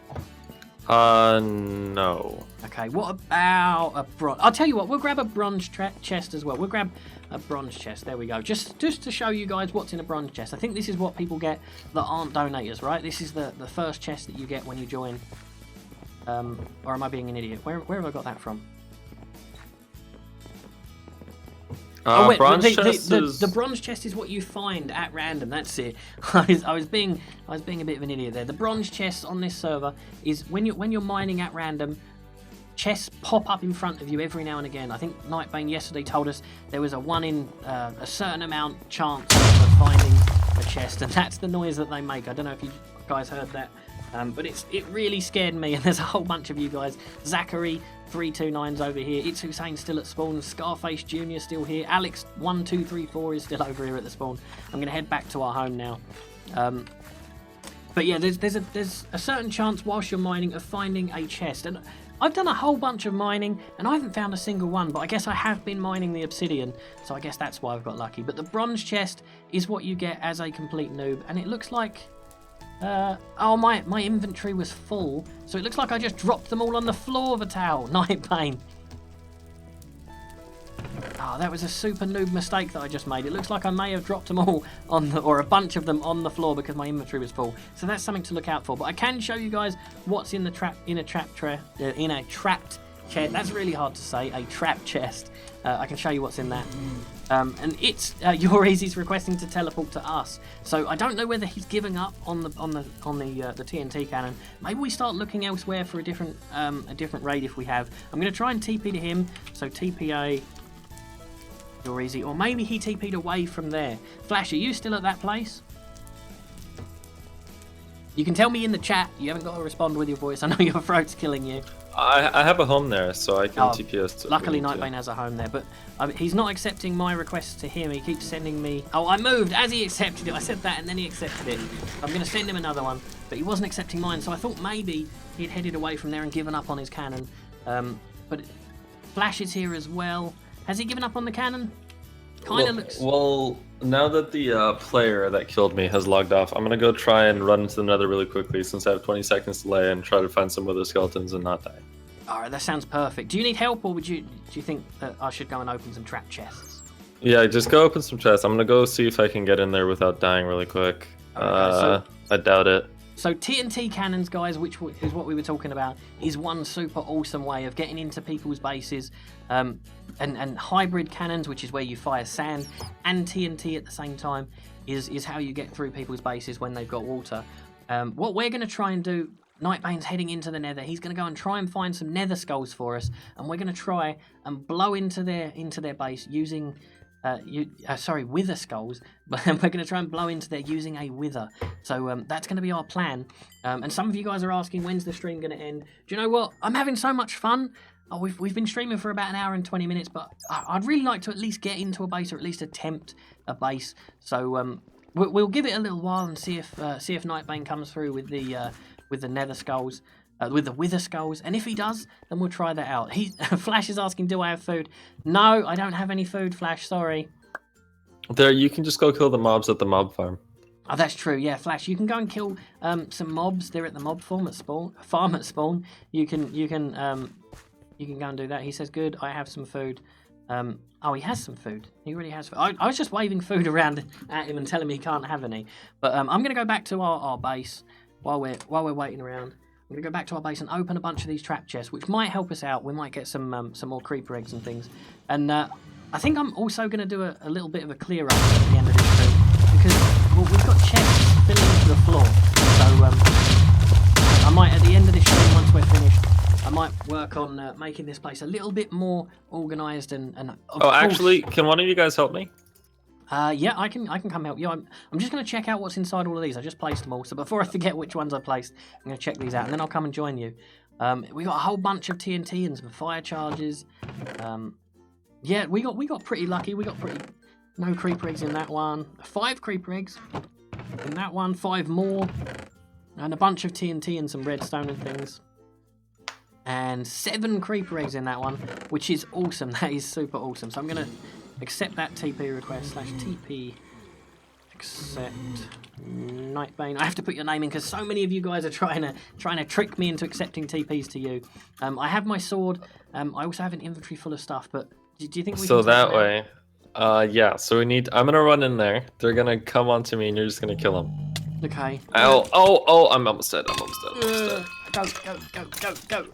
S3: No.
S1: Okay, what about a bronze? I'll tell you what, we'll grab a bronze chest as well. We'll grab a bronze chest. There we go. Just to show you guys what's in a bronze chest. I think this is what people get that aren't donators, right? This is the first chest that you get when you join. Or am I being an idiot? Where have I got that from? Oh wait, the bronze chest is what you find at random. That's it. I was being a bit of an idiot there. The bronze chests on this server is when you're mining at random, chests pop up in front of you every now and again. I think Nightbane yesterday told us there was a 1 in a certain amount chance of finding a chest, and that's the noise that they make. I don't know if you guys heard that. But it really scared me, and there's a whole bunch of you guys. Zachary 329's over here. It's Hussein still at spawn. Scarface Jr. still here. Alex 1234 is still over here at the spawn. I'm going to head back to our home now. But yeah, there's a certain chance whilst you're mining of finding a chest, and I've done a whole bunch of mining and I haven't found a single one. But I guess I have been mining the obsidian, so I guess that's why I've got lucky. But the bronze chest is what you get as a complete noob, and it looks like. Oh, my inventory was full, so it looks like I just dropped them all on the floor, Vital. Nightbane. Oh, that was a super noob mistake that I just made. It looks like I may have dropped them all or a bunch of them on the floor because my inventory was full. So that's something to look out for. But I can show you guys what's in a trapped chest. That's really hard to say. A trap chest. I can show you what's in that. And it's You're Easy's requesting to teleport to us. So I don't know whether he's giving up on the TNT cannon. Maybe we start looking elsewhere for a different raid if we have. I'm going to try and TP to him. So TPA You're Easy, or maybe he TP'd away from there. Flash, are you still at that place? You can tell me in the chat. You haven't got to respond with your voice. I know your throat's killing you.
S3: I have a home there, so I can TP us.
S1: Luckily, Nightbane has a home there, but he's not accepting my requests to him. He keeps sending me... Oh, I moved as he accepted it. I said that, and then he accepted it. I'm going to send him another one, but he wasn't accepting mine, so I thought maybe he'd headed away from there and given up on his cannon. But Flash is here as well. Has he given up on the cannon? Kind of looks.
S3: Well, now that the player that killed me has logged off, I'm gonna go try and run into the nether really quickly since I have 20 seconds delay and try to find some other skeletons and not die.
S1: All right, that sounds perfect. Do you need help, or do you think that I should go and open some trap chests?
S3: Yeah, just go open some chests. I'm gonna go see if I can get in there without dying really quick.
S1: Okay,
S3: I doubt it.
S1: So TNT cannons, guys, which is what we were talking about, is one super awesome way of getting into people's bases. And hybrid cannons, which is where you fire sand and TNT at the same time, is how you get through people's bases when they've got water. What we're going to try and do, Nightbane's heading into the nether. He's going to go and try and find some nether skulls for us, and we're going to try and blow into their base using... wither skulls, but we're going to try and blow into there using a wither. So that's going to be our plan. And some of you guys are asking, when's the stream going to end? Do you know what? I'm having so much fun. Oh, we've been streaming for about an hour and 20 minutes, but I'd really like to at least get into a base, or at least attempt a base. So we'll give it a little while and see if Nightbane comes through with the nether skulls. With the wither skulls, and if he does, then we'll try that out. Flash is asking, do I have food? No, I don't have any food, Flash, sorry.
S3: There, you can just go kill the mobs at the mob farm.
S1: Oh, that's true, yeah, Flash. You can go and kill some mobs. They're at the mob farm at spawn. You can go and do that. He says, good, I have some food. Oh, he has some food. He really has food. I was just waving food around at him and telling him he can't have any. But I'm going to go back to our base while we're waiting around. I'm going to go back to our base and open a bunch of these trap chests, which might help us out. We might get some more creeper eggs and things. And I think I'm also going to do a little bit of a clear up at the end of this stream, because we've got chests filling into the floor. So I might, at the end of this stream, once we're finished, I might work on making this place a little bit more organised and of course...
S3: Actually, can one of you guys help me?
S1: Yeah, I can come help you. I'm just going to check out what's inside all of these. I just placed them all, so before I forget which ones I placed, I'm going to check these out, and then I'll come and join you. We got a whole bunch of TNT and some fire charges. Yeah, we got pretty lucky. We got no creeper eggs in that one. 5 creeper eggs in that one. 5 more, and a bunch of TNT and some redstone and things. And 7 creeper eggs in that one, which is awesome. That is super awesome. So I'm going to accept that TP request / TP accept Nightbane. I have to put your name in because so many of you guys are trying to trick me into accepting TPs to you. I have my sword. I also have an inventory full of stuff. But do you think we
S3: So
S1: can
S3: that way, yeah. So we need. I'm gonna run in there. They're gonna come onto me, and you're just gonna kill them.
S1: Okay.
S3: Ow! Oh! I'm almost dead.
S1: Go.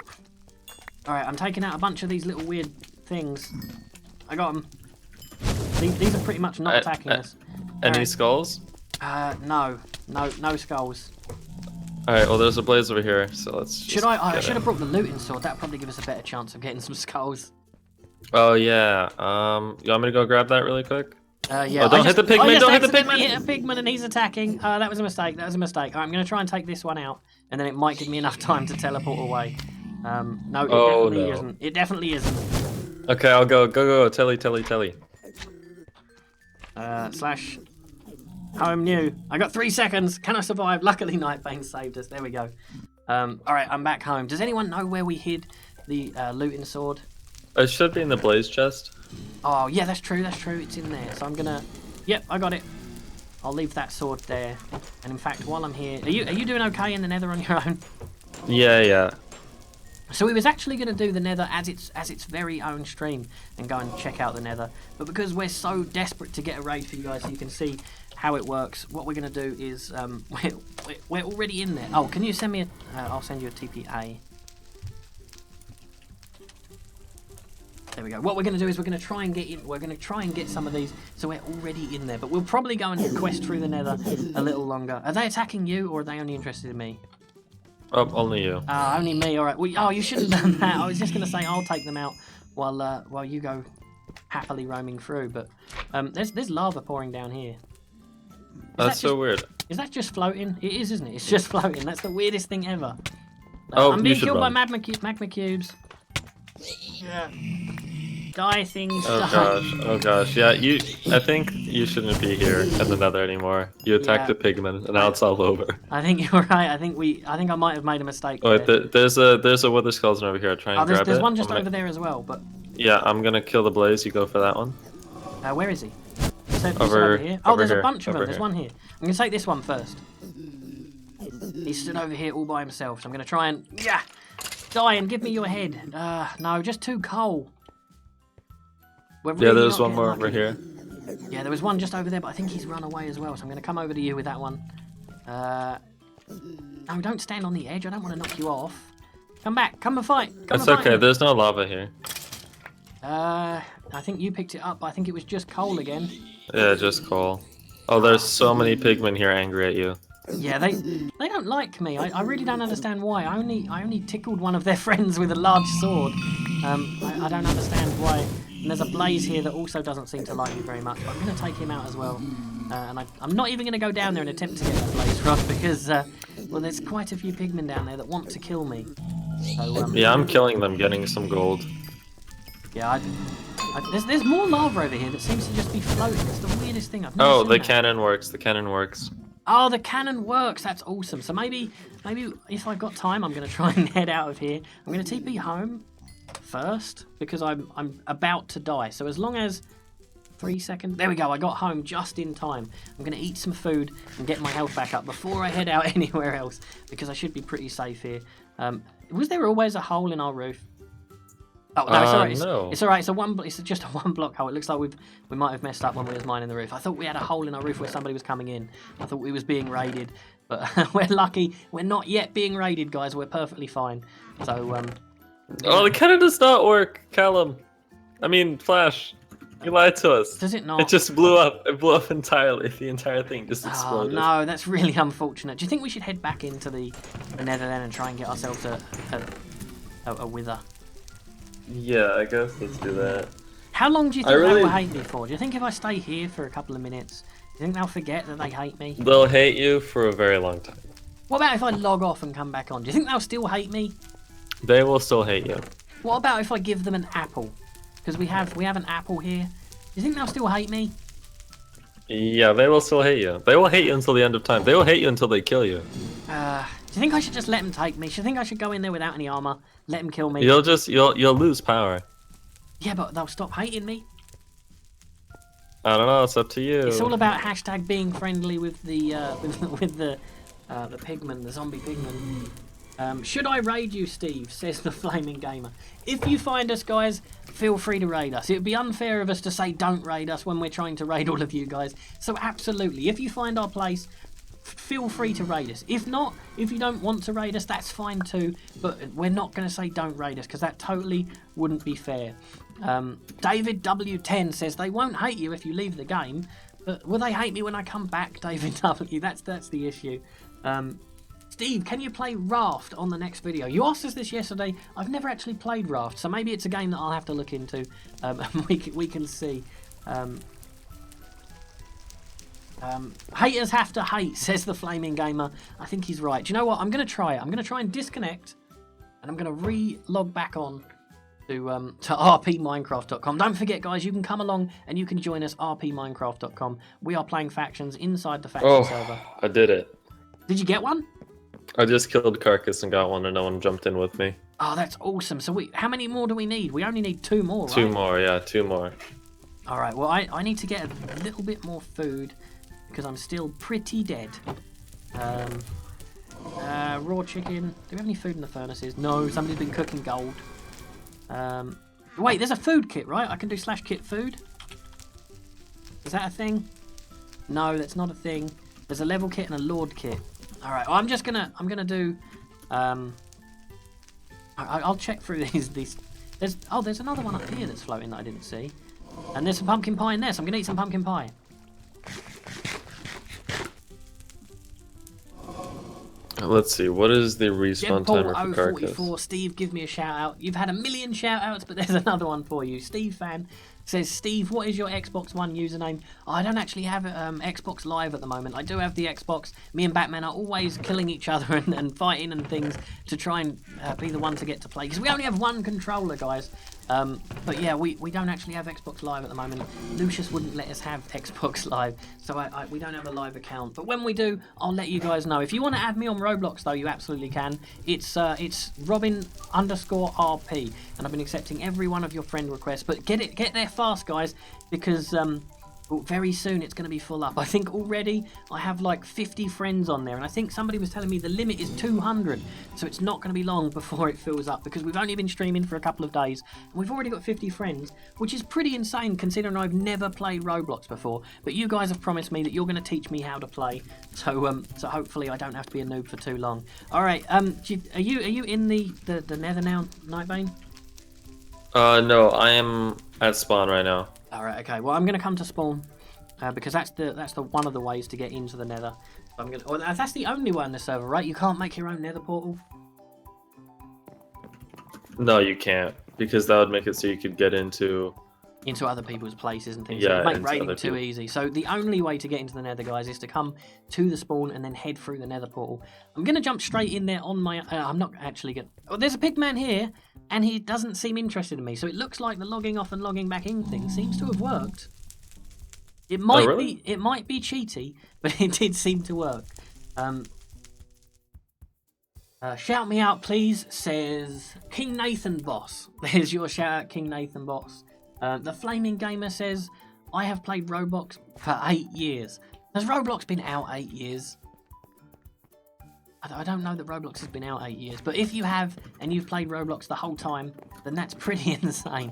S1: All right, I'm taking out a bunch of these little weird things. I got them. These are pretty much not attacking us.
S3: Any
S1: Right.
S3: skulls?
S1: No skulls.
S3: Alright, well there's a blaze over here, so let's
S1: I should have brought the looting sword. That'd probably give us a better chance of getting some skulls.
S3: Oh yeah. You want me to go grab that really quick?
S1: Yeah.
S3: Oh, don't hit the pigman,
S1: I just
S3: don't hit the
S1: accidentally
S3: pigman!
S1: hit a pigman and he's attacking. That was a mistake. Alright, I'm going to try and take this one out, and then it might give me enough time to teleport away. No, it definitely isn't.
S3: Okay, I'll go. Telly.
S1: Slash home new. I got 3 seconds. Can I survive? Luckily, Nightbane saved us. There we go. Alright, I'm back home. Does anyone know where we hid the looting sword?
S3: It should be in the blaze chest.
S1: Oh, yeah, that's true. It's in there. So I'm gonna... Yep, I got it. I'll leave that sword there. And in fact, while I'm here... Are you doing okay in the nether on your own?
S3: Yeah.
S1: So we was actually going to do the nether as its very own stream and go and check out the nether. But because we're so desperate to get a raid for you guys so you can see how it works, what we're going to do is... we're already in there. Oh, can you send me a... I'll send you a TPA. There we go. What we're going to do is we're going to try and get in. We're going to try and get some of these, so we're already in there. But we'll probably go and quest through the nether a little longer. Are they attacking you, or are they only interested in me?
S3: Oh, only you.
S1: Only me. All right. Well, you shouldn't have done that. I was just going to say I'll take them out while you go happily roaming through. But there's lava pouring down here.
S3: That's so weird.
S1: Is that just floating? It is, isn't it? It's just floating. That's the weirdest thing ever.
S3: you
S1: I'm being
S3: should
S1: killed
S3: run.
S1: by magma cubes. Yeah. Die, things.
S3: Oh gosh. Yeah, I think you shouldn't be here in the nether anymore. You attacked the pigman, and now it's all over.
S1: I think you're right. I think I might have made a mistake.
S3: Oh, wait, there's a wither skeleton over here. Try and grab it.
S1: There's one just over there as well, but...
S3: Yeah, I'm gonna kill the blaze. You go for that one.
S1: Where is he? You said
S3: Over
S1: here. Oh,
S3: over
S1: there's a
S3: here,
S1: bunch of them.
S3: over
S1: There's
S3: here.
S1: one here. I'm going to take this one first. He stood over here all by himself. So I'm going to try and die and give me your head. No, just too coal. We're
S3: Yeah,
S1: really
S3: there's
S1: not
S3: one more
S1: getting
S3: over
S1: lucky.
S3: here.
S1: Yeah, there was one just over there, but I think he's run away as well. So I'm going to come over to you with that one. No, don't stand on the edge. I don't want to knock you off. Come back. Come and fight. Come
S3: That's
S1: and fight
S3: okay.
S1: me.
S3: There's no lava here.
S1: I think you picked it up. But I think it was just coal again.
S3: Yeah, just coal. Oh, there's so many pigmen here angry at you.
S1: Yeah, they don't like me. I really don't understand why. I only tickled one of their friends with a large sword. I don't understand why. And there's a Blaze here that also doesn't seem to like me very much. But I'm going to take him out as well. And I'm not even going to go down there and attempt to get that Blaze rod because, well, there's quite a few pigmen down there that want to kill me. So,
S3: Yeah, I'm killing them, getting some gold.
S1: yeah, there's more lava over here that seems to just be floating. It's the weirdest thing I've never
S3: Oh,
S1: seen
S3: the
S1: that.
S3: cannon works. The cannon works.
S1: Oh, the cannon works. That's awesome. So maybe if I've got time, I'm going to try and head out of here. I'm going to TP home first because I'm about to die. So as long as 3 seconds. There we go. I got home just in time. I'm going to eat some food and get my health back up before I head out anywhere else because I should be pretty safe here. Was there always a hole in our roof? Oh no, it's alright.
S3: No.
S1: It's alright. It's just a one block hole. It looks like we might have messed up when we was mining the roof. I thought we had a hole in our roof where somebody was coming in. I thought we was being raided, but we're lucky. We're not yet being raided, guys. We're perfectly fine. So
S3: Oh, the cannon does not work, Callum. I mean, Flash. You lied to us.
S1: does it not?
S3: It just blew up. It blew up entirely. The entire thing just
S1: Oh
S3: exploded.
S1: no, that's really unfortunate. Do you think we should head back into the Nether then and try and get ourselves a wither?
S3: Yeah, I guess let's do that.
S1: How long do you
S3: I
S1: think they
S3: really-
S1: will hate me for? Do you think if I stay here for a couple of minutes, do you think they'll forget that they hate me?
S3: They'll hate you for a very long time.
S1: What about if I log off and come back on? Do you think they'll still hate me?
S3: They will still hate you.
S1: What about if I give them an apple? Because we have an apple here. Do you think they'll still hate me?
S3: Yeah, they will still hate you. They will hate you until the end of time. They will hate you until they kill you.
S1: Do you think I should just let them take me? Do you think I should go in there without any armor, let them kill me?
S3: You'll lose power.
S1: Yeah, but they'll stop hating me.
S3: I don't know. It's up to you.
S1: It's all about hashtag being friendly with the with the pigmen, the zombie pigmen. Should I raid you, Steve? Says the Flaming Gamer. If you find us, guys, feel free to raid us. It would be unfair of us to say don't raid us when we're trying to raid all of you guys. So absolutely, if you find our place, feel free to raid us. If not, if you don't want to raid us, that's fine too. But we're not going to say don't raid us because that totally wouldn't be fair. David W10 says they won't hate you if you leave the game, but will they hate me when I come back, David W? That's the issue. Steve, can you play Raft on the next video? You asked us this yesterday. I've never actually played Raft, so maybe it's a game that I'll have to look into. And we can see. Haters have to hate, says the Flaming Gamer. I think he's right. Do you know what? I'm going to try it. I'm going to try and disconnect, and I'm going to re-log back on to rpminecraft.com. Don't forget, guys, you can come along and you can join us, rpminecraft.com. We are playing factions inside the faction server.
S3: I did it.
S1: Did you get one?
S3: I just killed Carcass and got one, and no one jumped in with me.
S1: Oh, that's awesome. So how many more do we need? We only need 2 more, right?
S3: 2 more, yeah, 2 more.
S1: All right, well, I need to get a little bit more food because I'm still pretty dead. Raw chicken. Do we have any food in the furnaces? No, somebody's been cooking gold. Wait, there's a food kit, right? I can do /kit food. Is that a thing? No, that's not a thing. There's a level kit and a lord kit. All right, well, I'm gonna do. I'll check through these. There's another one up here that's floating that I didn't see, and there's some pumpkin pie in there, so I'm gonna eat some pumpkin pie.
S3: Let's see, what is the respawn timer for Carcass?
S1: Deadpool044, Steve, give me a shout out. You've had a million shout outs, but there's another one for you. Steve Fan says, Steve, what is your Xbox One username? Oh, I don't actually have Xbox Live at the moment. I do have the Xbox. Me and Batman are always killing each other and fighting and things to try and be the one to get to play. Because we only have one controller, guys. But yeah, we don't actually have Xbox Live at the moment. Lucius wouldn't let us have Xbox Live, so we don't have a live account. But when we do, I'll let you guys know. If you want to add me on Roblox, though, you absolutely can. It's Robin_RP, and I've been accepting every one of your friend requests. But get there fast, guys. because well, very soon it's going to be full up. I think already I have like 50 friends on there, and I think somebody was telling me the limit is 200, so it's not going to be long before it fills up, because we've only been streaming for a couple of days and we've already got 50 friends, which is pretty insane considering I've never played Roblox before. But you guys have promised me that you're going to teach me how to play, so so hopefully I don't have to be a noob for too long. All right, are you in the Nether now, Nightbane?
S3: No, I am at spawn right now.
S1: All right, okay. Well, I'm going to come to spawn because that's the one of the ways to get into the Nether. I'm going. Well, that's the only one in the server, right? You can't make your own Nether portal.
S3: No, you can't, because that would make it so you could get into
S1: Other people's places and things.
S3: Yeah,
S1: It would make
S3: into
S1: raiding
S3: other
S1: too
S3: people.
S1: easy. So the only way to get into the Nether, guys, is to come to the spawn and then head through the Nether portal. I'm going to jump straight in there on my. I'm not actually going. Oh, there's a pigman here, and he doesn't seem interested in me. So it looks like the logging off and logging back in thing seems to have worked. It might
S3: really?
S1: be. It might be cheaty, but it did seem to work. Shout me out, please, says King Nathan Boss. There's your shout out, King Nathan Boss. The Flaming Gamer says, I have played Roblox for 8 years. Has Roblox been out 8 years? I don't know that Roblox has been out 8 years, but if you have and you've played Roblox the whole time, then that's pretty insane.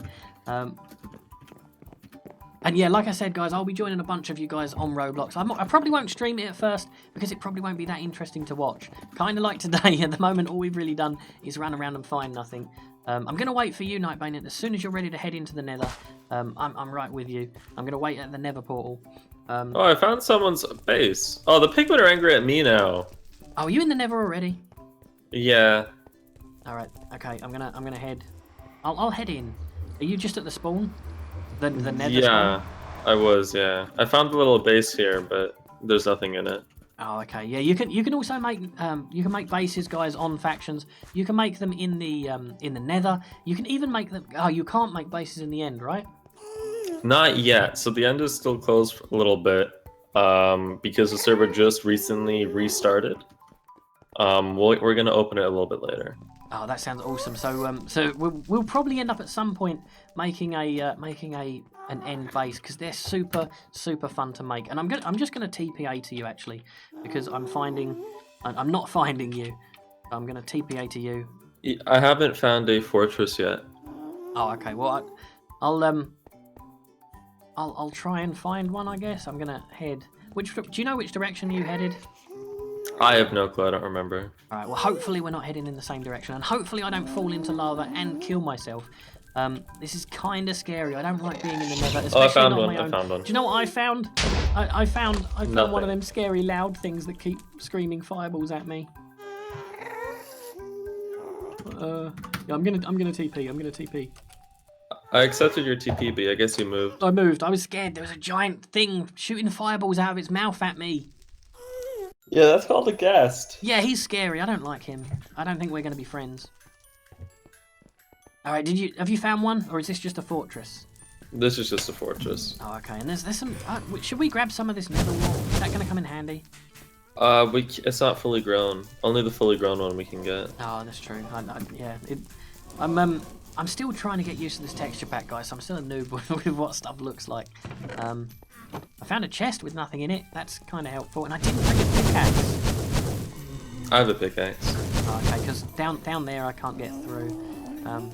S1: And yeah, like I said, guys, I'll be joining a bunch of you guys on Roblox. I probably won't stream it at first because it probably won't be that interesting to watch. Kind of like today, at the moment, all we've really done is run around and find nothing. I'm going to wait for you, Nightbane, and as soon as you're ready to head into the Nether, I'm right with you. I'm going to wait at the Nether portal.
S3: Oh, I found someone's base. Oh, the pigmen are angry at me now.
S1: Oh, are you in the Nether already?
S3: Yeah.
S1: All right. Okay. I'm gonna head. I'll head in. Are you just at the spawn? The Nether
S3: Yeah,
S1: spawn?
S3: I was. Yeah, I found a little base here, but there's nothing in it.
S1: Oh, okay. Yeah, you can also make bases, guys, on factions. You can make them in the Nether. You can even make them. Oh, you can't make bases in the end, right?
S3: Not yet. So the end is still closed for a little bit, because the server just recently restarted. We're gonna open it a little bit later.
S1: Oh, that sounds awesome. So we'll probably end up at some point making an end base because they're super fun to make. And I'm just gonna TPA to you actually because I'm not finding you. I'm gonna TPA to you.
S3: I haven't found a fortress yet.
S1: Oh, okay. Well, I'll try and find one. I guess I'm gonna head. Do you know which direction you headed?
S3: I have no clue. I don't remember.
S1: Alright, well hopefully we're not heading in the same direction and hopefully I don't fall into lava and kill myself. This is kind of scary. I don't like being in the Nether, especially
S3: Oh, I found
S1: not on
S3: one.
S1: my own.
S3: I found one.
S1: Do you know what I found? I found one of
S3: Nothing.
S1: them scary loud things that keep screaming fireballs at me. Yeah, I'm gonna TP. I'm gonna TP.
S3: I accepted your TP, but I guess you moved.
S1: I moved. I was scared. There was a giant thing shooting fireballs out of its mouth at me.
S3: Yeah, that's called a guest.
S1: Yeah, he's scary. I don't like him. I don't think we're gonna be friends. All right, have you found one, or is this just a fortress?
S3: This is just a fortress.
S1: Oh, okay. And there's some. Should we grab some of this nether wall? Is that gonna come in handy?
S3: It's not fully grown. Only the fully grown one we can get.
S1: Oh, that's true. Yeah. I'm still trying to get used to this texture pack, guys. So I'm still a noob with what stuff looks like. I found a chest with nothing in it. That's kind of helpful. And I didn't bring a pickaxe.
S3: I have a pickaxe.
S1: Oh, okay, because down there I can't get through.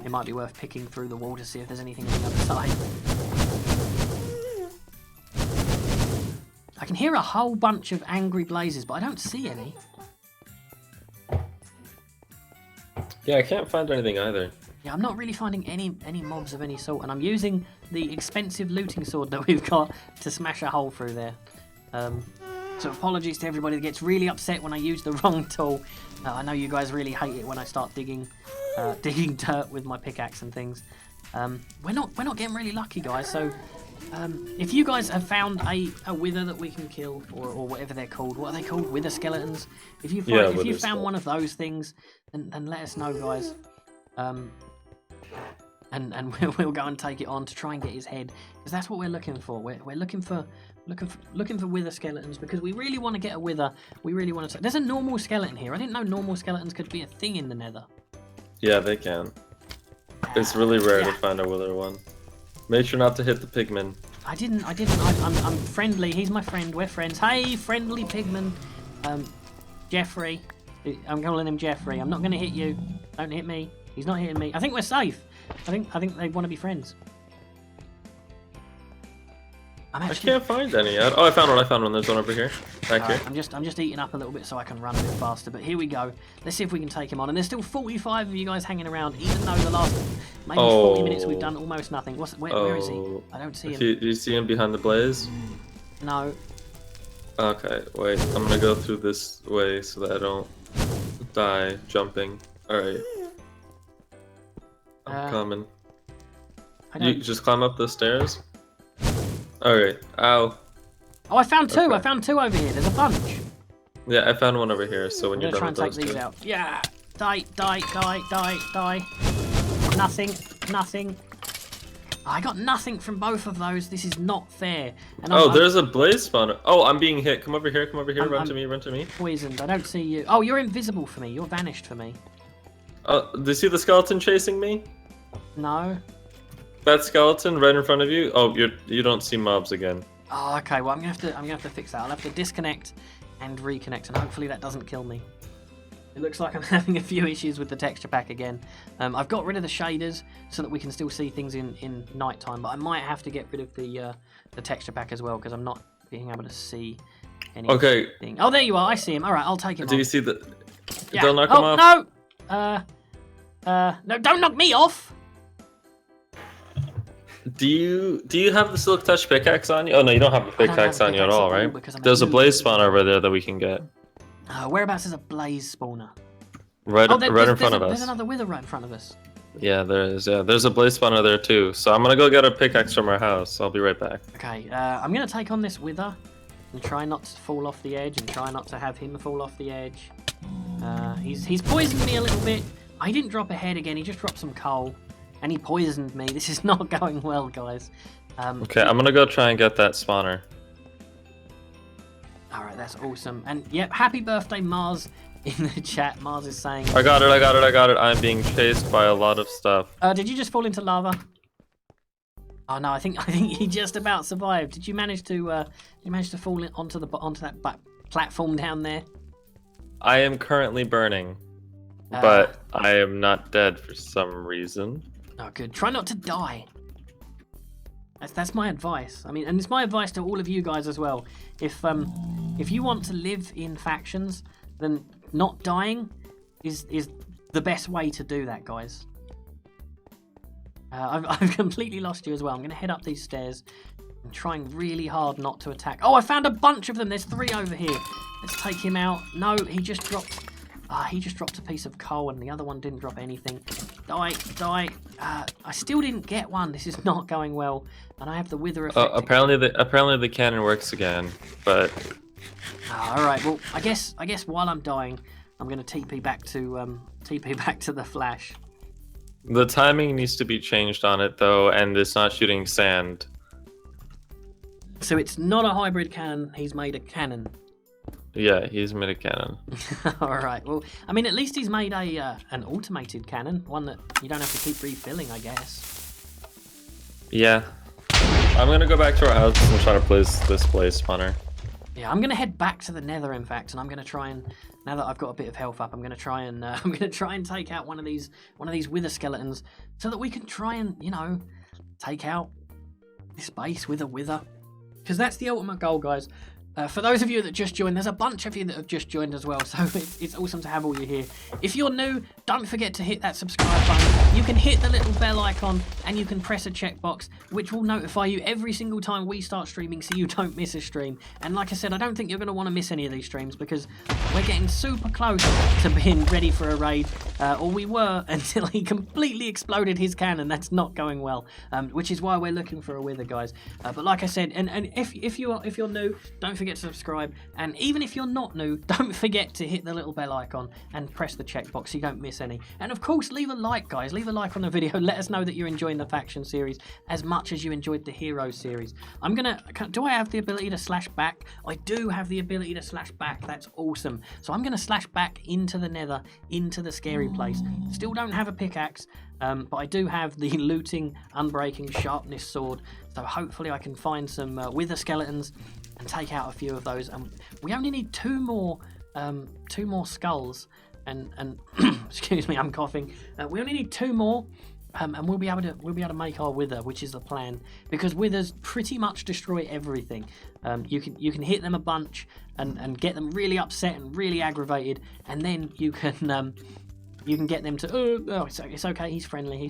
S1: It might be worth picking through the wall to see if there's anything on the other side. I can hear a whole bunch of angry blazes, but I don't see any.
S3: Yeah, I can't find anything either.
S1: Yeah, I'm not really finding any mobs of any sort, and I'm using the expensive looting sword that we've got to smash a hole through there. So apologies to everybody that gets really upset when I use the wrong tool. I know you guys really hate it when I start digging dirt with my pickaxe and things. We're not getting really lucky, guys. So if you guys have found a wither that we can kill, or whatever they're called, what are they called? Wither skeletons. If you found one of those things, then let us know, guys. And we'll go and take it on to try and get his head, because that's what we're looking for. We're looking for wither skeletons because we really want to get a wither. We really want to. There's a normal skeleton here. I didn't know normal skeletons could be a thing in the Nether.
S3: Yeah, they can. It's really rare to find a wither one. Make sure not to hit the pigmen.
S1: I didn't. I'm friendly. He's my friend. We're friends. Hey, friendly pigman. Jeffrey. I'm calling him Jeffrey. I'm not going to hit you. Don't hit me. He's not hitting me. I think we're safe. I think they want to be friends.
S3: I can't find any yet. Oh, I found one. There's one over here. Back here.
S1: I'm just eating up a little bit so I can run a bit faster. But here we go. Let's see if we can take him on. And there's still 45 of you guys hanging around, even though the last maybe 40 minutes we've done almost nothing. Where is he? I don't see him.
S3: Do you see him behind the blaze?
S1: No.
S3: Okay, wait. I'm gonna go through this way so that I don't die jumping. All right. I'm coming. You just climb up the stairs. Alright, ow.
S1: Oh, I found two.
S3: Okay.
S1: I found two over here. There's a bunch.
S3: Yeah, I found one over here, so when you're done with those
S1: I'm gonna try and take these
S3: two.
S1: out. Yeah. Die. Nothing. I got nothing from both of those. This is not fair. And
S3: there's a blaze spawner. Oh, I'm being hit. Come over here. Run to me.
S1: Poisoned. I don't see you. Oh, you're invisible for me. You're vanished for me.
S3: Do you see the skeleton chasing me?
S1: No.
S3: That skeleton right in front of you? Oh, you don't see mobs again.
S1: Oh, okay. Well, I'm gonna have to fix that. I'll have to disconnect and reconnect, and hopefully that doesn't kill me. It looks like I'm having a few issues with the texture pack again. I've got rid of the shaders so that we can still see things in nighttime, but I might have to get rid of the texture pack as well because I'm not being able to see anything.
S3: Okay.
S1: Oh, there you are. I see him. All right, I'll take him.
S3: Do
S1: on.
S3: you see the?
S1: Yeah.
S3: Don't knock him off.
S1: No. No, don't knock me off.
S3: Do you have the silk touch pickaxe on you? Oh no, you don't have the pickaxe on you at all, right? There's a blaze spawner over there that we can get.
S1: Whereabouts is a blaze spawner?
S3: Right in front of us.
S1: There's another wither right in front of us.
S3: Yeah, there is. Yeah, there's a blaze spawner there too. So I'm gonna go get a pickaxe from our house. I'll be right back.
S1: Okay, I'm gonna take on this wither and try not to fall off the edge and try not to have him fall off the edge. He's poisoned me a little bit. He didn't drop a head again. He just dropped some coal. And he poisoned me. This is not going well, guys.
S3: Okay, I'm gonna go try and get that spawner.
S1: Alright, that's awesome. And yep, happy birthday, Mars, in the chat. Mars is saying...
S3: I got it. I'm being chased by a lot of stuff.
S1: Did you just fall into lava? Oh no, I think he just about survived. Did you manage to fall onto that platform down there?
S3: I am currently burning, but I am not dead for some reason.
S1: Oh, good. Try not to die. That's my advice. I mean, and it's my advice to all of you guys as well. If you want to live in factions, then not dying is the best way to do that, guys. I've completely lost you as well. I'm going to head up these stairs. I'm trying really hard not to attack. Oh, I found a bunch of them. There's 3 over here. Let's take him out. No, he just dropped a piece of coal and the other one didn't drop anything. Die. I still didn't get one. This is not going well. And I have the wither effect.
S3: Apparently the cannon works again, but...
S1: Alright, well, I guess while I'm dying, I'm going to TP back to the flash.
S3: The timing needs to be changed on it, though, and it's not shooting sand.
S1: So it's not a hybrid cannon, he's made a cannon.
S3: Yeah, he's made a cannon.
S1: Alright, well, I mean, at least he's made an automated cannon, one that you don't have to keep refilling, I guess.
S3: Yeah. I'm gonna go back to our house and try to place this blaze spawner.
S1: Yeah, I'm gonna head back to the Nether, in fact, and I'm gonna try and, now that I've got a bit of health up, I'm gonna try and take out one of these wither skeletons, so that we can try and, you know, take out this base with a wither, because that's the ultimate goal, guys. For those of you that just joined, there's a bunch of you that have just joined as well, so it's awesome to have all you here. If you're new, don't forget to hit that subscribe button. You can hit the little bell icon, and you can press a checkbox, which will notify you every single time we start streaming, so you don't miss a stream. And like I said, I don't think you're going to want to miss any of these streams, because we're getting super close to being ready for a raid, or we were until he completely exploded his cannon. That's not going well, which is why we're looking for a wither, guys. But like I said, and if you're new, don't forget to subscribe, and even if you're not new, don't forget to hit the little bell icon and press the checkbox so you don't miss any. And of course, leave a like, guys. Leave leave a like on the video. Let us know that you're enjoying the faction series as much as you enjoyed the hero series. Do I have the ability to slash back? I do have the ability to slash back. That's awesome. So I'm going to slash back into the nether, into the scary place. Still don't have a pickaxe, but I do have the looting, unbreaking, sharpness sword. So hopefully I can find some wither skeletons and take out a few of those. We only need two more skulls. And excuse me, I'm coughing. We only need two more, and we'll be able to make our wither, which is the plan. Because withers pretty much destroy everything. You can hit them a bunch and get them really upset and really aggravated, and then you can get them to it's okay, he's friendly,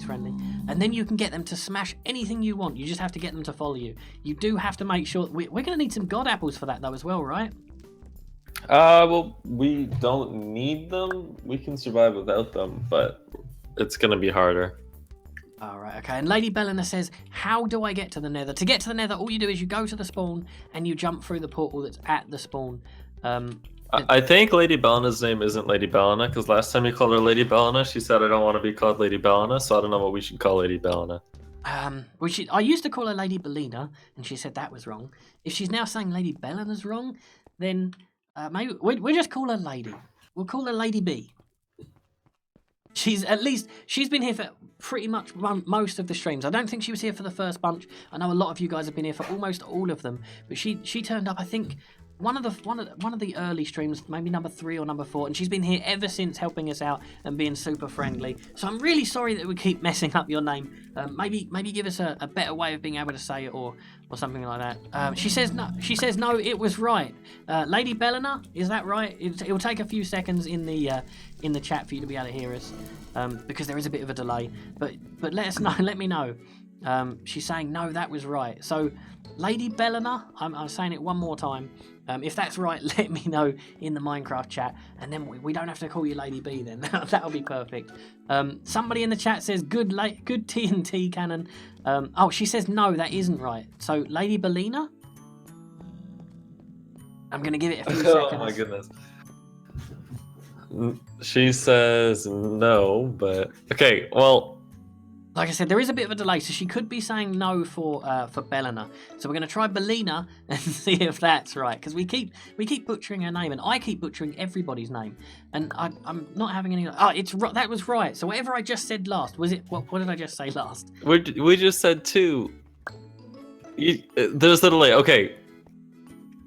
S1: and then you can get them to smash anything you want. You just have to get them to follow you. You do have to make sure we're going to need some god apples for that though as well, right?
S3: Well, we don't need them. We can survive without them, but it's gonna be harder.
S1: All right, okay. And Lady Bellina says, how do I get to the nether? To get to the nether, all you do is you go to the spawn and you jump through the portal that's at the spawn.
S3: I think Lady Bellina's name isn't Lady Bellina, because last time you called her Lady Bellina, she said I don't want to be called Lady Bellina, so I don't know what we should call Lady Bellina.
S1: I used to call her Lady Bellina, and she said that was wrong. If she's now saying Lady Bellina's wrong, then maybe we'll just call her Lady. We'll call her Lady B. She's been here for pretty much most of the streams. I don't think she was here for the first bunch. I know a lot of you guys have been here for almost all of them, but she turned up, I think, one of the early streams, maybe number 3 or number 4, and she's been here ever since, helping us out and being super friendly. So I'm really sorry that we keep messing up your name. Maybe give us a better way of being able to say it or something like that. She says no. She says no. It was right. Lady Bellina, is that right? It'll take a few seconds in the chat for you to be able to hear us, because there is a bit of a delay. But let us know. Let me know. She's saying no, that was right. So Lady Bellina, I'm saying it one more time. If that's right, let me know in the Minecraft chat, and then we don't have to call you Lady B then. That'll be perfect. Somebody in the chat says good TNT cannon. Oh, she says no, that isn't right. So Lady Bellina? I'm going to give it a few seconds.
S3: Oh my goodness. She says no, but okay, well,
S1: like I said, there is a bit of a delay, so she could be saying no for Bellina. So we're going to try Bellina and see if that's right, because we keep butchering her name, and I keep butchering everybody's name, and I'm not having any. Oh, that was right. So whatever I just said last, was it? What did I just say last?
S3: we just said 2. There's the delay. Okay.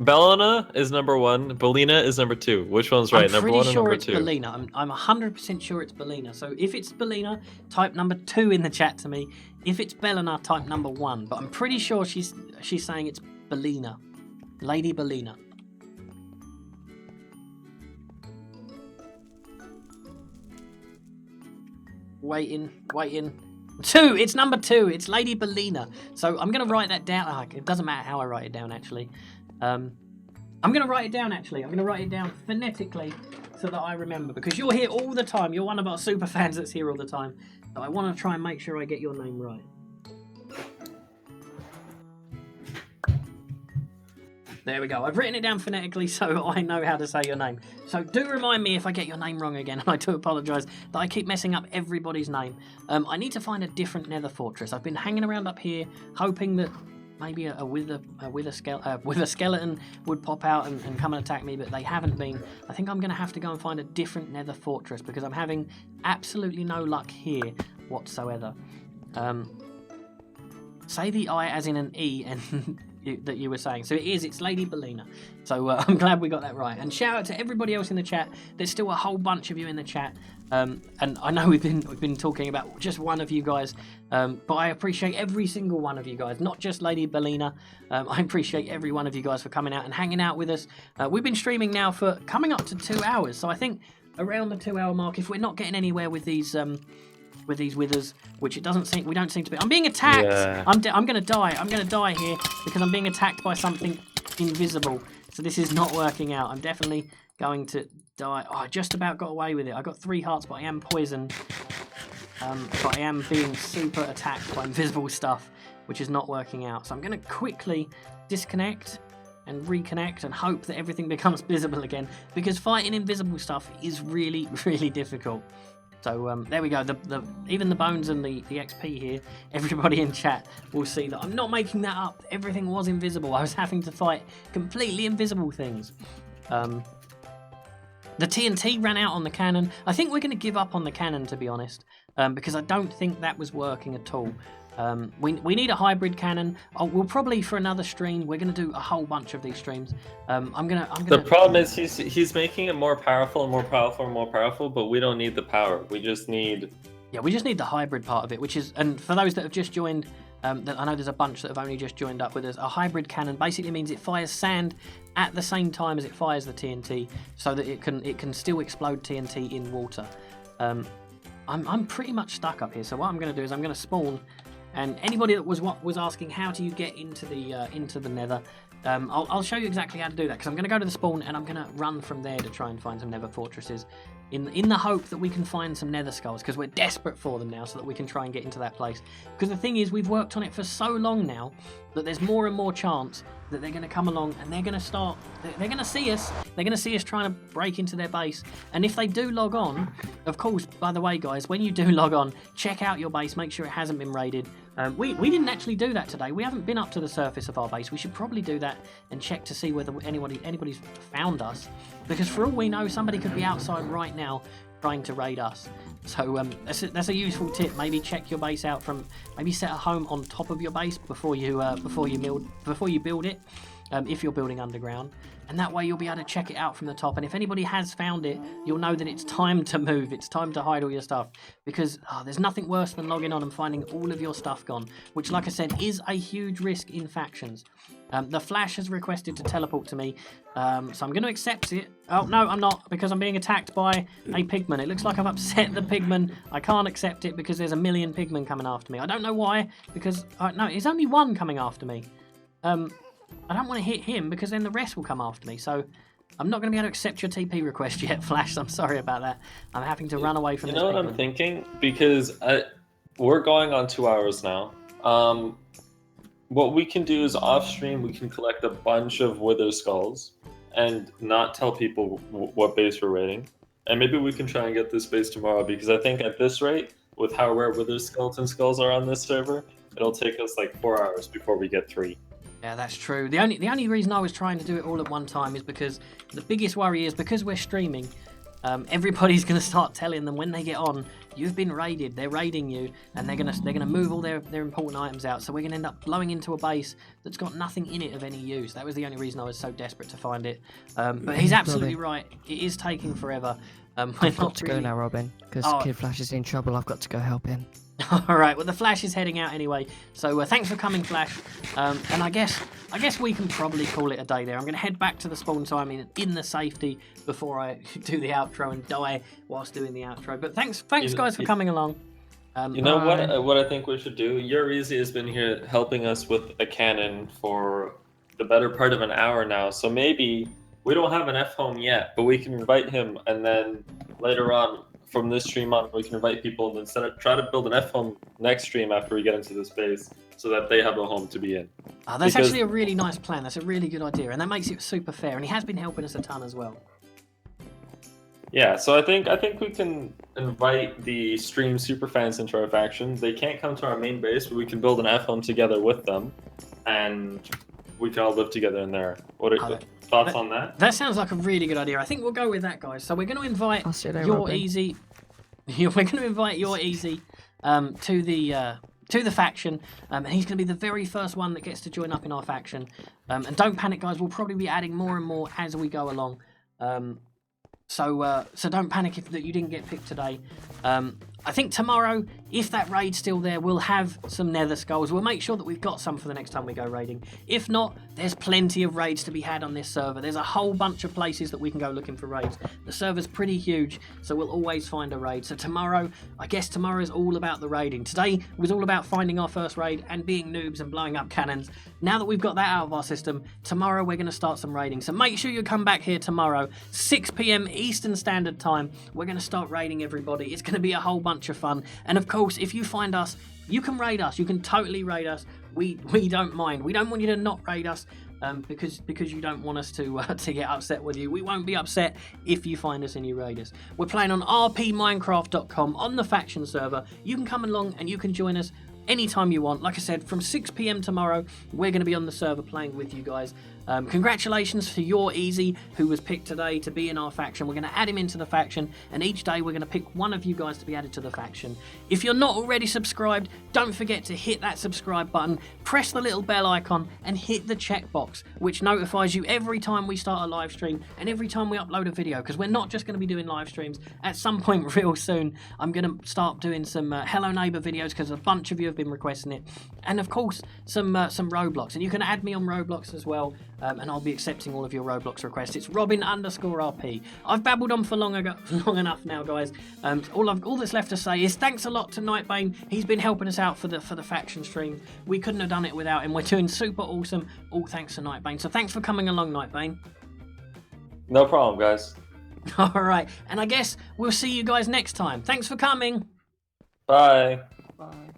S3: Bellina is number 1. Bellina is number 2. Which one's right? Number 1 or number 2?
S1: I'm pretty sure it's Bellina. I'm 100% sure it's Bellina. So if it's Bellina, type number 2 in the chat to me. If it's Bellina, type number 1. But I'm pretty sure she's saying it's Bellina. Lady Bellina. Waiting. 2! It's number 2. It's Lady Bellina. So I'm going to write that down. It doesn't matter how I write it down, actually. I'm going to write it down, actually. I'm going to write it down phonetically so that I remember. Because you're here all the time. You're one of our super fans that's here all the time. So I want to try and make sure I get your name right. There we go. I've written it down phonetically so I know how to say your name. So do remind me if I get your name wrong again. And I do apologise that I keep messing up everybody's name. I need to find a different nether fortress. I've been hanging around up here hoping that maybe a wither skeleton would pop out and come and attack me, but they haven't been. I think I'm going to have to go and find a different nether fortress because I'm having absolutely no luck here whatsoever. Say the I as in an E and that you were saying. So it's Lady Bellina. So I'm glad we got that right. And shout out to everybody else in the chat. There's still a whole bunch of you in the chat. And I know we've been talking about just one of you guys, but I appreciate every single one of you guys, not just Lady Bellina. I appreciate every one of you guys for coming out and hanging out with us. We've been streaming now for coming up to 2 hours, so I think around the 2-hour mark, if we're not getting anywhere with these withers, which we don't seem to be. I'm being attacked. Yeah. I'm gonna die. I'm gonna die here because I'm being attacked by something invisible. So this is not working out. I'm definitely going to die. Oh, I just about got away with it. I got 3 hearts, but I am poisoned. But I am being super attacked by invisible stuff, which is not working out. So I'm going to quickly disconnect and reconnect and hope that everything becomes visible again, because fighting invisible stuff is really, really difficult. So there we go. Even the bones and the XP here, everybody in chat will see that I'm not making that up. Everything was invisible. I was having to fight completely invisible things. The TNT ran out on the cannon. I think we're going to give up on the cannon, to be honest, because I don't think that was working at all. We need a hybrid cannon. We'll probably, for another stream, we're going to do a whole bunch of these streams.
S3: The problem is he's making it more powerful and more powerful and more powerful, but we don't need the power. We just need...
S1: Yeah, we just need the hybrid part of it, which is... And for those that have just joined, I know there's a bunch that have only just joined up with us. A hybrid cannon basically means it fires sand at the same time as it fires the TNT, so that it can still explode TNT in water. I'm pretty much stuck up here, so what I'm going to do is I'm going to spawn... And anybody that was asking how do you get into the Nether, I'll show you exactly how to do that, because I'm going to go to the spawn and I'm going to run from there to try and find some Nether fortresses, in the hope that we can find some Nether skulls, because we're desperate for them now, so that we can try and get into that place. Because the thing is, we've worked on it for so long now that there's more and more chance that they're going to come along and they're going to see us. They're going to see us trying to break into their base. And if they do log on, of course, by the way, guys, when you do log on, check out your base, make sure it hasn't been raided. We didn't actually do that today. We haven't been up to the surface of our base. We should probably do that and check to see whether anybody's found us. Because for all we know, somebody could be outside right now trying to raid us. So that's a useful tip. Maybe check your base out maybe set a home on top of your base before you build it, if you're building underground, and that way you'll be able to check it out from the top. And if anybody has found it, you'll know that it's time to move. It's time to hide all your stuff, because there's nothing worse than logging on and finding all of your stuff gone, which, like I said, is a huge risk in factions. The Flash has requested to teleport to me, so I'm going to accept it. Oh, no, I'm not, because I'm being attacked by a pigman. It looks like I've upset the pigman. I can't accept it because there's a million pigmen coming after me. I don't know why, because... no, it's only one coming after me. I don't want to hit him, because then the rest will come after me, so... I'm not going to be able to accept your TP request yet, Flash. I'm sorry about that. I'm having to run away from this.
S3: You know what I'm thinking? Because we're going on 2 hours now. What we can do is off-stream, we can collect a bunch of Wither Skulls and not tell people what base we're raiding. And maybe we can try and get this base tomorrow, because I think at this rate, with how rare Wither Skeleton Skulls are on this server, it'll take us like 4 hours before we get 3.
S1: Yeah, that's true. The only reason I was trying to do it all at one time is because the biggest worry is, because we're streaming, everybody's going to start telling them when they get on, you've been raided, they're raiding you, and they're gonna move all their important items out, so we're going to end up blowing into a base that's got nothing in it of any use. That was the only reason I was so desperate to find it. But he's absolutely right. It is taking forever.
S4: I've got to go now, Robin, because Kid Flash is in trouble. I've got to go help him.
S1: Alright, well, the Flash is heading out anyway, so thanks for coming, Flash. And I guess we can probably call it a day there. I'm going to head back to the spawn time in the safety before I do the outro and die whilst doing the outro. But thanks guys, for coming along.
S3: You know what I think we should do? Your Easy has been here helping us with a cannon for the better part of an hour now, so maybe we don't have an F-home yet, but we can invite him, and then later on, from this stream on, we can invite people and then try to build an F-home next stream after we get into the space, so that they have a home to be in.
S1: That's actually a really nice plan. That's a really good idea, and that makes it super fair, and he has been helping us a ton as well.
S3: Yeah, so I think we can invite the stream superfans into our faction. They can't come to our main base, but we can build an F-home together with them, and we can all live together in there. What are thoughts on that?
S1: That sounds like a really good idea. I think we'll go with that, guys. So we're going to invite Your Easy. We're going to invite Your Easy to the faction, and he's going to be the very first one that gets to join up in our faction. And don't panic, guys. We'll probably be adding more and more as we go along. So don't panic if that you didn't get picked today. I think tomorrow, if that raid's still there, we'll have some Nether Skulls. We'll make sure that we've got some for the next time we go raiding. If not, there's plenty of raids to be had on this server. There's a whole bunch of places that we can go looking for raids. The server's pretty huge, so we'll always find a raid. So tomorrow, I guess tomorrow's all about the raiding. Today was all about finding our first raid and being noobs and blowing up cannons. Now that we've got that out of our system, tomorrow we're going to start some raiding. So make sure you come back here tomorrow, 6 PM Eastern Standard Time. We're going to start raiding everybody. It's going to be a whole bunch of fun. And of course, if you find us, you can raid us. You can totally raid us. We don't mind. We don't want you to not raid us. because you don't want us to to get upset with you. We won't be upset if you find us and you raid us. We're playing on rpminecraft.com on the faction server. You can come along and you can join us anytime you want. Like I said, from 6 p.m. tomorrow, we're going to be on the server playing with you guys. Congratulations to Your Easy, who was picked today to be in our faction. We're going to add him into the faction, and each day we're going to pick one of you guys to be added to the faction. If you're not already subscribed, don't forget to hit that subscribe button, press the little bell icon, and hit the checkbox, which notifies you every time we start a live stream and every time we upload a video, because we're not just going to be doing live streams. At some point real soon, I'm going to start doing some Hello Neighbor videos, because a bunch of you have been requesting it, and of course some Roblox, and you can add me on Roblox as well. And I'll be accepting all of your Roblox requests. It's Robin_RP. I've babbled on for long enough now, guys. All that's left to say is thanks a lot to Nightbane. He's been helping us out for the faction stream. We couldn't have done it without him. We're doing super awesome. All thanks to Nightbane. So thanks for coming along, Nightbane.
S3: No problem, guys.
S1: All right, and I guess we'll see you guys next time. Thanks for coming.
S3: Bye.
S2: Bye.